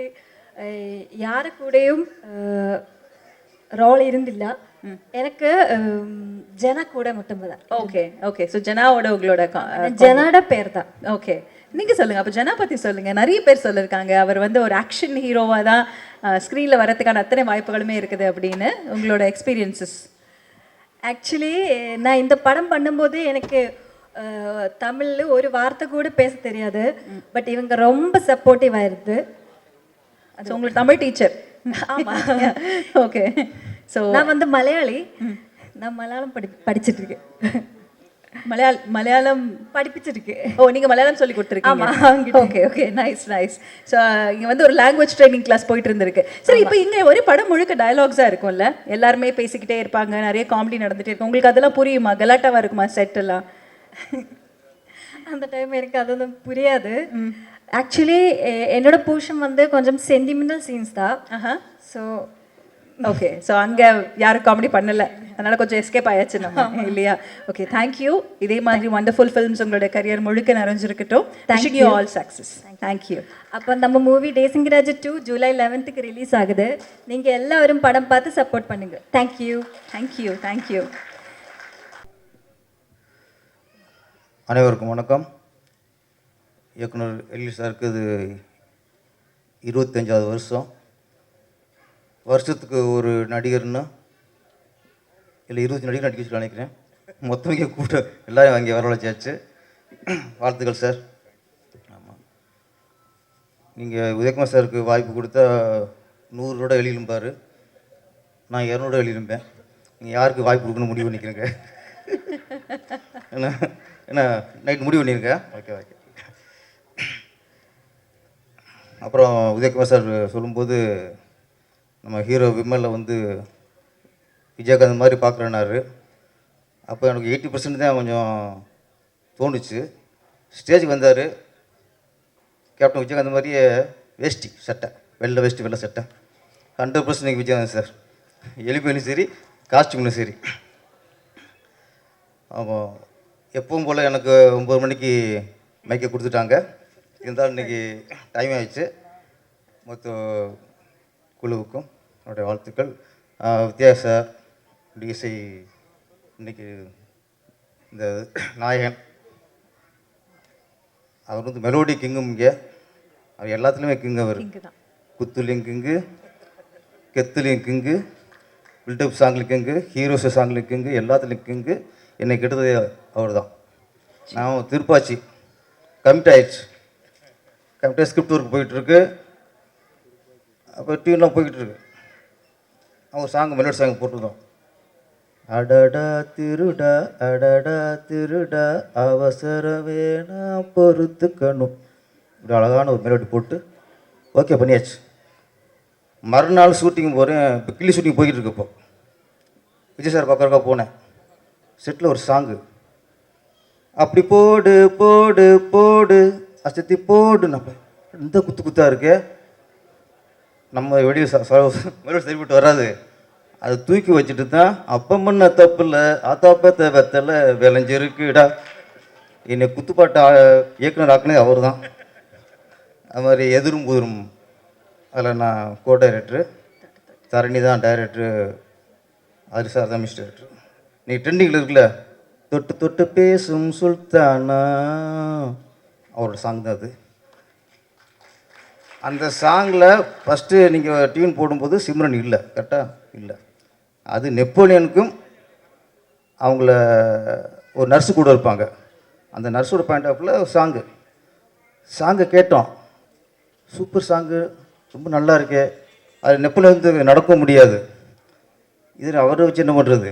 யாரு கூடயும் ரோல் இருந்தில்ல. எனக்கு ஜனா கூட மட்டும்தான். Okay okay. ஸோ ஜனாவோட உங்களோட ஜனாட பேர் தான். ஓகே, நீங்கள் சொல்லுங்கள். அப்போ ஜனா பற்றி சொல்லுங்கள். நிறைய பேர் சொல்லியிருக்காங்க அவர் வந்து ஒரு ஆக்ஷன் ஹீரோவாக தான் ஸ்க்ரீனில் வரதுக்கான அத்தனை வாய்ப்புகளுமே இருக்குது அப்படின்னு. உங்களோட எக்ஸ்பீரியன்சஸ்? ஆக்சுவலி நான் இந்த படம் பண்ணும்போது எனக்கு தமிழில் ஒரு வார்த்தை கூட பேச தெரியாது. பட் இவங்க ரொம்ப சப்போர்ட்டிவாக இருந்து. அது உங்களுக்கு தமிழ் டீச்சர்? ஆமாம். ஓகே. ஸோ நான் வந்து மலையாளி. நான் மலையாளம் படிச்சுட்டு இருக்கேன். மலையாளம் படிப்பிச்சிருக்கு. ஓ, நீங்கள் மலையாளம் சொல்லி கொடுத்துருக்கீங்க? ஆமாம். Okay okay, nice nice. So இங்கே வந்து ஒரு லாங்குவேஜ் ட்ரைனிங் கிளாஸ் போயிட்டு இருந்திருக்கு. சரி, இப்போ இங்கே ஒரு படம் முழுக்க டயலாக்ஸாக இருக்கும்ல, எல்லாருமே பேசிக்கிட்டே இருப்பாங்க, நிறைய காமெடி நடந்துகிட்டே இருக்கும். உங்களுக்கு அதெல்லாம் புரியுமா? கலாட்டாவாக இருக்குமா செட் எல்லாம்? அந்த டைம் எனக்கு அதெல்லாம் புரியாது. ஆக்சுவலி என்னோட போர்ஷன் வந்து கொஞ்சம் சென்டிமெண்டல் சீன்ஸ் தான். So okay. ஸோ அங்கே யாரும் காமெடி பண்ணலை, அதனால் கொஞ்சம் எஸ்கேப் ஆயாச்சு நம்ம, இல்லையா? Okay, thank you. இதே மாதிரி வண்டர்ஃபுல் ஃபிலிம்ஸ் உங்களோட கரியர் முழுக்க நிறைஞ்சிருக்கட்டும். Wishing you all success. Thank you. அப்போ நம்ம மூவி டேசிங்கராஜ் 2 ஜூலை 11th ரிலீஸ் ஆகுது. நீங்கள் எல்லாரும் படம் பார்த்து சப்போர்ட் பண்ணுங்க. தேங்க்யூ. தேங்க்யூ. தேங்க்யூ. அனைவருக்கும் வணக்கம். இயக்குனர் எழில் சாருக்கு இது 25வது வருஷம். வருஷத்துக்கு ஒரு நடிகர்னா இல்லை 20 நடிகர் நடிக்க சொல்லி நினைக்கிறேன். மொத்தம் இங்கே கூட்டம் எல்லோரும் அங்கே வரவழைச்சாச்சு. வாழ்த்துக்கள் சார். ஆமாம், நீங்கள் உதயகுமார் சாருக்கு வாய்ப்பு கொடுத்தா 100 எழுதிருப்பார், நான் 200 எழுதிருப்பேன். நீங்கள் யாருக்கு வாய்ப்பு கொடுக்கணும் முடிவு பண்ணிக்கிறேங்க. என்ன நைட் முடிவு பண்ணியிருங்க. Okay okay. அப்புறம் உதயகுமார் சார் சொல்லும்போது நம்ம ஹீரோ விமலில் வந்து விஜயகாந்த் மாதிரி பார்க்குறேன்னாரு. அப்போ எனக்கு 80% தான் கொஞ்சம் தோணுச்சு. ஸ்டேஜுக்கு வந்தார், கேப்டன் விஜயகாந்த் மாதிரியே வேஷ்டி சட்டை, வெள்ளை வேஷ்டி வெள்ளை சட்டை. 100% விஜயகாந்த் சார். எலிமையிலும் சரி, காஸ்டியூம்லையும் சரி. ஆமாம், எப்பவும் போல் எனக்கு 9 மணிக்கு மைக்கை கொடுத்துட்டாங்க. இருந்தாலும் இன்றைக்கி டைம் ஆயிடுச்சு. மொத்த குழுவுக்கும் என்னுடைய வாழ்த்துக்கள். வித்யாஸ் சார், டிஎஸ்ஐ, இன்றைக்கி இந்த நாயகன், அவர் வந்து மெலோடி கிங்கும். இங்கே அவர் எல்லாத்துலேயுமே கிங். அவர் குத்துலேயும் கிங்கு, கெத்துலேயும் கிங்கு, பில்டப் சாங்லேயும் கிங்கு, ஹீரோஸ் சாங்லேயும் கிங்கு, எல்லாத்துலேயும் கிங்கு. என்னை கெட்டது அவர் தான். நான் திருப்பாச்சி கமிட் ஆயிடுச்சு. கமிட்டாக ஸ்கிரிப்ட் ஒர்க் போயிட்டுருக்கு. அப்போ டியூன்லாம் போய்கிட்டுருக்கு. அவங்க சாங் மெலோடி சாங் போட்டிருந்தோம். அடடா திருடா அடடா திருடா அவசர வேணா பொறுத்துக்கணும். இப்படி அழகான ஒரு மெலோடி போட்டு ஓகே பண்ணியாச்சு. மறுநாள் ஷூட்டிங் போகிறேன். இப்போ கிள்ளி ஷூட்டிங் போய்கிட்டு இருக்கு. இப்போ விஜய் சார் பக்கம் போனேன். செட்டில் ஒரு சாங்கு, அப்படி போடு போடு போடு அசத்தி போடு. நம்ம இந்த குத்தாக இருக்கே, நம்ம வெளியே மறுபடியும் சரிவிட்டு வராது. அதை தூக்கி வச்சுட்டு தான் அப்போ பண்ண தப்பில் ஆத்தாப்பத்த வெத்தலை விளைஞ்சிருக்குடா. என்னை குத்துப்பாட்டு இயக்குனர் ஆக்குனே அவர் தான். அது மாதிரி எதிரும் புதிரும் அதில் நான் கோ டைரக்டரு, தரணி தான் டைரக்டரு, அது சார் தான் மிஸ் டைரக்டர். நீ ட்ரெண்டிங்கில் இருக்குல்ல, தொட்டு தொட்டு பேசும் சுல்தானா, அவரோட சாங் தான் அது. அந்த சாங்கில் ஃபஸ்ட்டு நீங்கள் டியூன் போடும்போது சிம்ரன் இல்லை, கரெக்டாக இல்லை. அது நெப்போலியனுக்கும் அவங்கள ஒரு நர்ஸு கூட இருப்பாங்க. அந்த நர்ஸோட பாயிண்ட் ஆஃப்ல சாங்கை கேட்டோம். சூப்பர் சாங்கு, ரொம்ப நல்லா இருக்கே. அது நெப்போலியன் நடக்க முடியாது. இது அவரை வச்சு என்ன பண்ணுறது,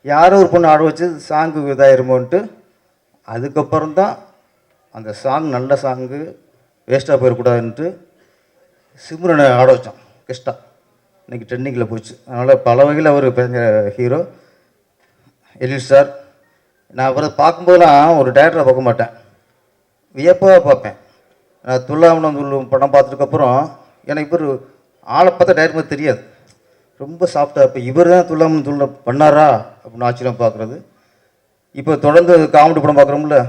யாரோ ஒரு பொண்ணு ஆட வச்சு சாங்கு இதாயிருமோன்ட்டு அதுக்கப்புறம் தான் அந்த சாங் நல்ல சாங்கு வேஸ்ட்டாக போயிடக்கூடாதுன்ட்டு சிம்ரனை ஆட வச்சோம் கெஸ்ட்டாக. இன்றைக்கி ட்ரெண்டிங்கில் போச்சு. அதனால் பல வகையில் அவர் பெரிய ஹீரோ எழில் சார். நான் அவரை பார்க்கும்போதெல்லாம் ஒரு டேரக்டரை பார்க்க மாட்டேன், வியப்பாக பார்ப்பேன். நான் துல்லாமணம் படம் பார்த்ததுக்கப்புறம் எனக்கு இவர் ஆளை பார்த்தா டேரக்டர் மாதிரி தெரியாது, ரொம்ப சாஃப்டாக. இப்போ இவர் தான் துல்லாமணம் பண்ணாரா அப்படின்னு ஆச்சரியம் பார்க்குறது. இப்போ தொடர்ந்து காமெடி படம் பார்க்குறோம்ல,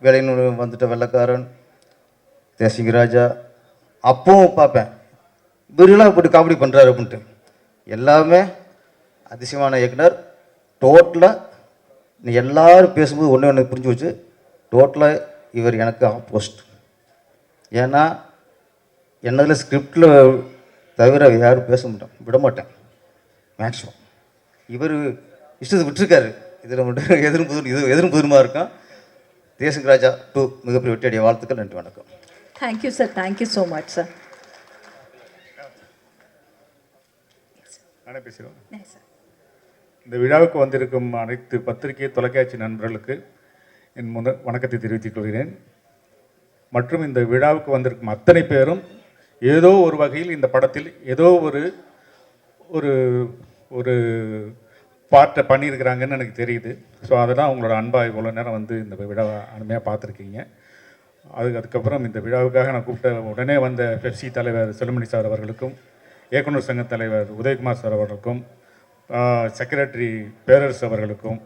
வேலைன்னு வந்துட்ட வெள்ளைக்காரன், தேசிங்க ராஜா, அப்பவும் பார்ப்பேன் இவரெல்லாம் இப்படி காமெடி பண்ணுறாரு அப்படின்ட்டு. எல்லாமே அதிசயமான இயக்குனர். டோட்டலாக நீ எல்லோரும் பேசும்போது ஒன்று புரிஞ்சு வச்சு, டோட்டலாக இவர் எனக்கு ஆப்போசிட். ஏன்னா என்னதில் ஸ்கிரிப்டில் தவிர யாரும் பேச விட மாட்டேன் மேக்ஸிமம். இவர் இஷ்டத்தை விட்டுருக்காரு. இதில் மட்டும் எதிரும் புதிருமா இருக்கும். தேசிங்க ராஜா 2 மிகப்பெரிய வெற்றியடைய வாழ்த்துக்கள். நன்றி, வணக்கம். Thank you sir, thank you so much sir. நானே பேசுகிறேன். இந்த விழாவுக்கு வந்திருக்கும் அனைத்து பத்திரிகை தொலைக்காட்சி நண்பர்களுக்கு என் வணக்கத்தை தெரிவித்துக் கொள்கிறேன். மற்றும் இந்த விழாவுக்கு வந்திருக்கும் அத்தனை பேரும் ஏதோ ஒரு வகையில் இந்த படத்தில் ஏதோ ஒரு ஒரு பார்ட்டை பண்ணியிருக்கிறாங்கன்னு எனக்கு தெரியுது. ஸோ அதெல்லாம் உங்களோட அன்பாக இவ்வளோ நேரம் வந்து இந்த விழாவை அருமையாக பார்த்துருக்கீங்க. அதுக்கப்புறம் இந்த விழாவுக்காக நான் கூப்பிட்ட உடனே வந்த பெப்சி தலைவர் செல்லுமணி சார் அவர்களுக்கும், இயக்குனர் சங்க தலைவர் உதயகுமார் சார் அவர்களுக்கும், செக்ரட்டரி பேரரசு அவர்களுக்கும்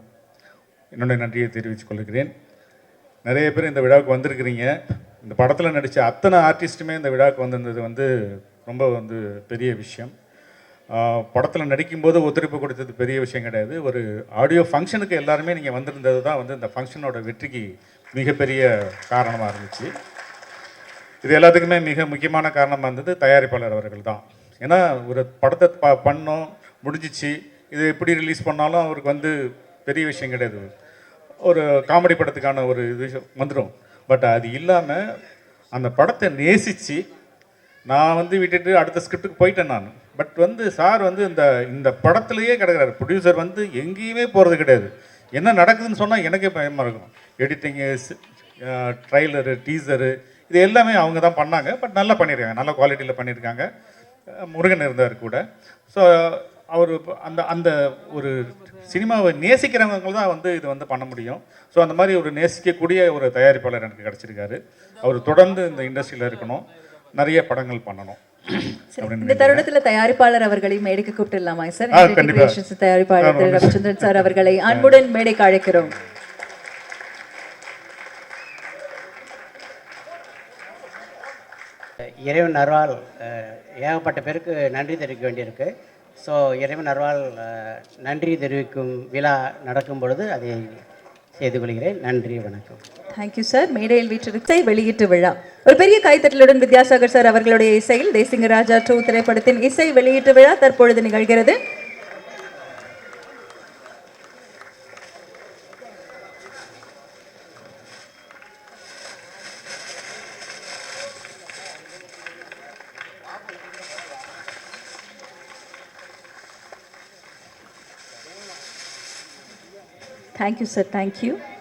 என்னுடைய நன்றியை தெரிவித்துக் கொள்கிறேன். நிறைய பேர் இந்த விழாவுக்கு வந்திருக்கிறீங்க. இந்த படத்தில் நடித்த அத்தனை ஆர்டிஸ்ட்டுமே இந்த விழாவுக்கு வந்திருந்தது வந்து ரொம்ப பெரிய விஷயம். படத்தில் நடிக்கும்போது ஒத்துழைப்பு கொடுத்தது பெரிய விஷயம் கிடையாது. ஒரு ஆடியோ ஃபங்க்ஷனுக்கு எல்லாருமே நீங்கள் வந்திருந்தது தான் வந்து இந்த ஃபங்க்ஷனோட வெற்றிக்கு மிகப்பெரிய காரணமாக இருந்துச்சு. இது எல்லாத்துக்குமே மிக முக்கியமான காரணமாக இருந்தது தயாரிப்பாளர் அவர்கள் தான். ஏன்னா ஒரு படத்தை பண்ணோம், முடிஞ்சிச்சு, இது எப்படி ரிலீஸ் பண்ணாலும் அவருக்கு வந்து பெரிய விஷயம் கிடையாது. ஒரு காமெடி படத்துக்கான ஒரு விஷயம் வந்துடும். பட் அது இல்லாமல் அந்த படத்தை நேசித்து நான் வந்து விட்டுட்டு அடுத்த ஸ்கிரிப்டுக்கு போயிட்டேன் நான். பட் வந்து சார் வந்து இந்த படத்துலையே கிடக்கிறாரு. ப்ரொடியூசர் வந்து எங்கேயுமே போகிறது கிடையாது. என்ன நடக்குதுன்னு சொன்னால் எனக்கே பயமாக இருக்கும். எடிட்டிங்கு, ட்ரைலரு, டீசரு, இது எல்லாமே அவங்க தான் பண்ணாங்க. பட் நல்லா பண்ணியிருக்காங்க, நல்ல குவாலிட்டியில் பண்ணியிருக்காங்க. முருகன் இருந்தார் கூட. ஸோ அவர் அந்த ஒரு சினிமாவை நேசிக்கிறவங்க தான் வந்து இது வந்து பண்ண முடியும். ஸோ அந்த மாதிரி ஒரு நேசிக்கக்கூடிய ஒரு தயாரிப்பாளர் எனக்கு கிடச்சிருக்காரு. அவர் தொடர்ந்து இந்த இண்டஸ்ட்ரியில் இருக்கணும், நிறைய படங்கள் பண்ணணும். இந்த தருணத்துல தயாரிப்பாளர் அவர்களை மேடைக்கு கூப்பிட்டுலாமா சார்? தயாரிப்பாளர் திரு ரவிச்சந்திரன் சார் அவர்களை அன்புடன் மேடைக்கு அழைக்கிறோம். இறைவன் அருளால் ஏகப்பட்ட பேருக்கு நன்றி தெரிவிக்க வேண்டியிருக்கு. ஸோ இறைவன் அருளால் நன்றி தெரிவிக்கும் விழா நடக்கும் பொழுது அதை செய்து கொள்கிறேன். நன்றி, வணக்கம். Thank you sir. மேடையில் வீற்றிருக்கை வெளியீட்டு விழா ஒரு பெரிய கைத்தட்டலுடன் வித்யாசாகர் சார் அவர்களுடைய இசையில் தேசிங்க ராஜா 2 திரைப்படத்தின் இசை வெளியீட்டு விழா தற்பொழுது நிகழ்கிறது. Thank you, sir. Thank you.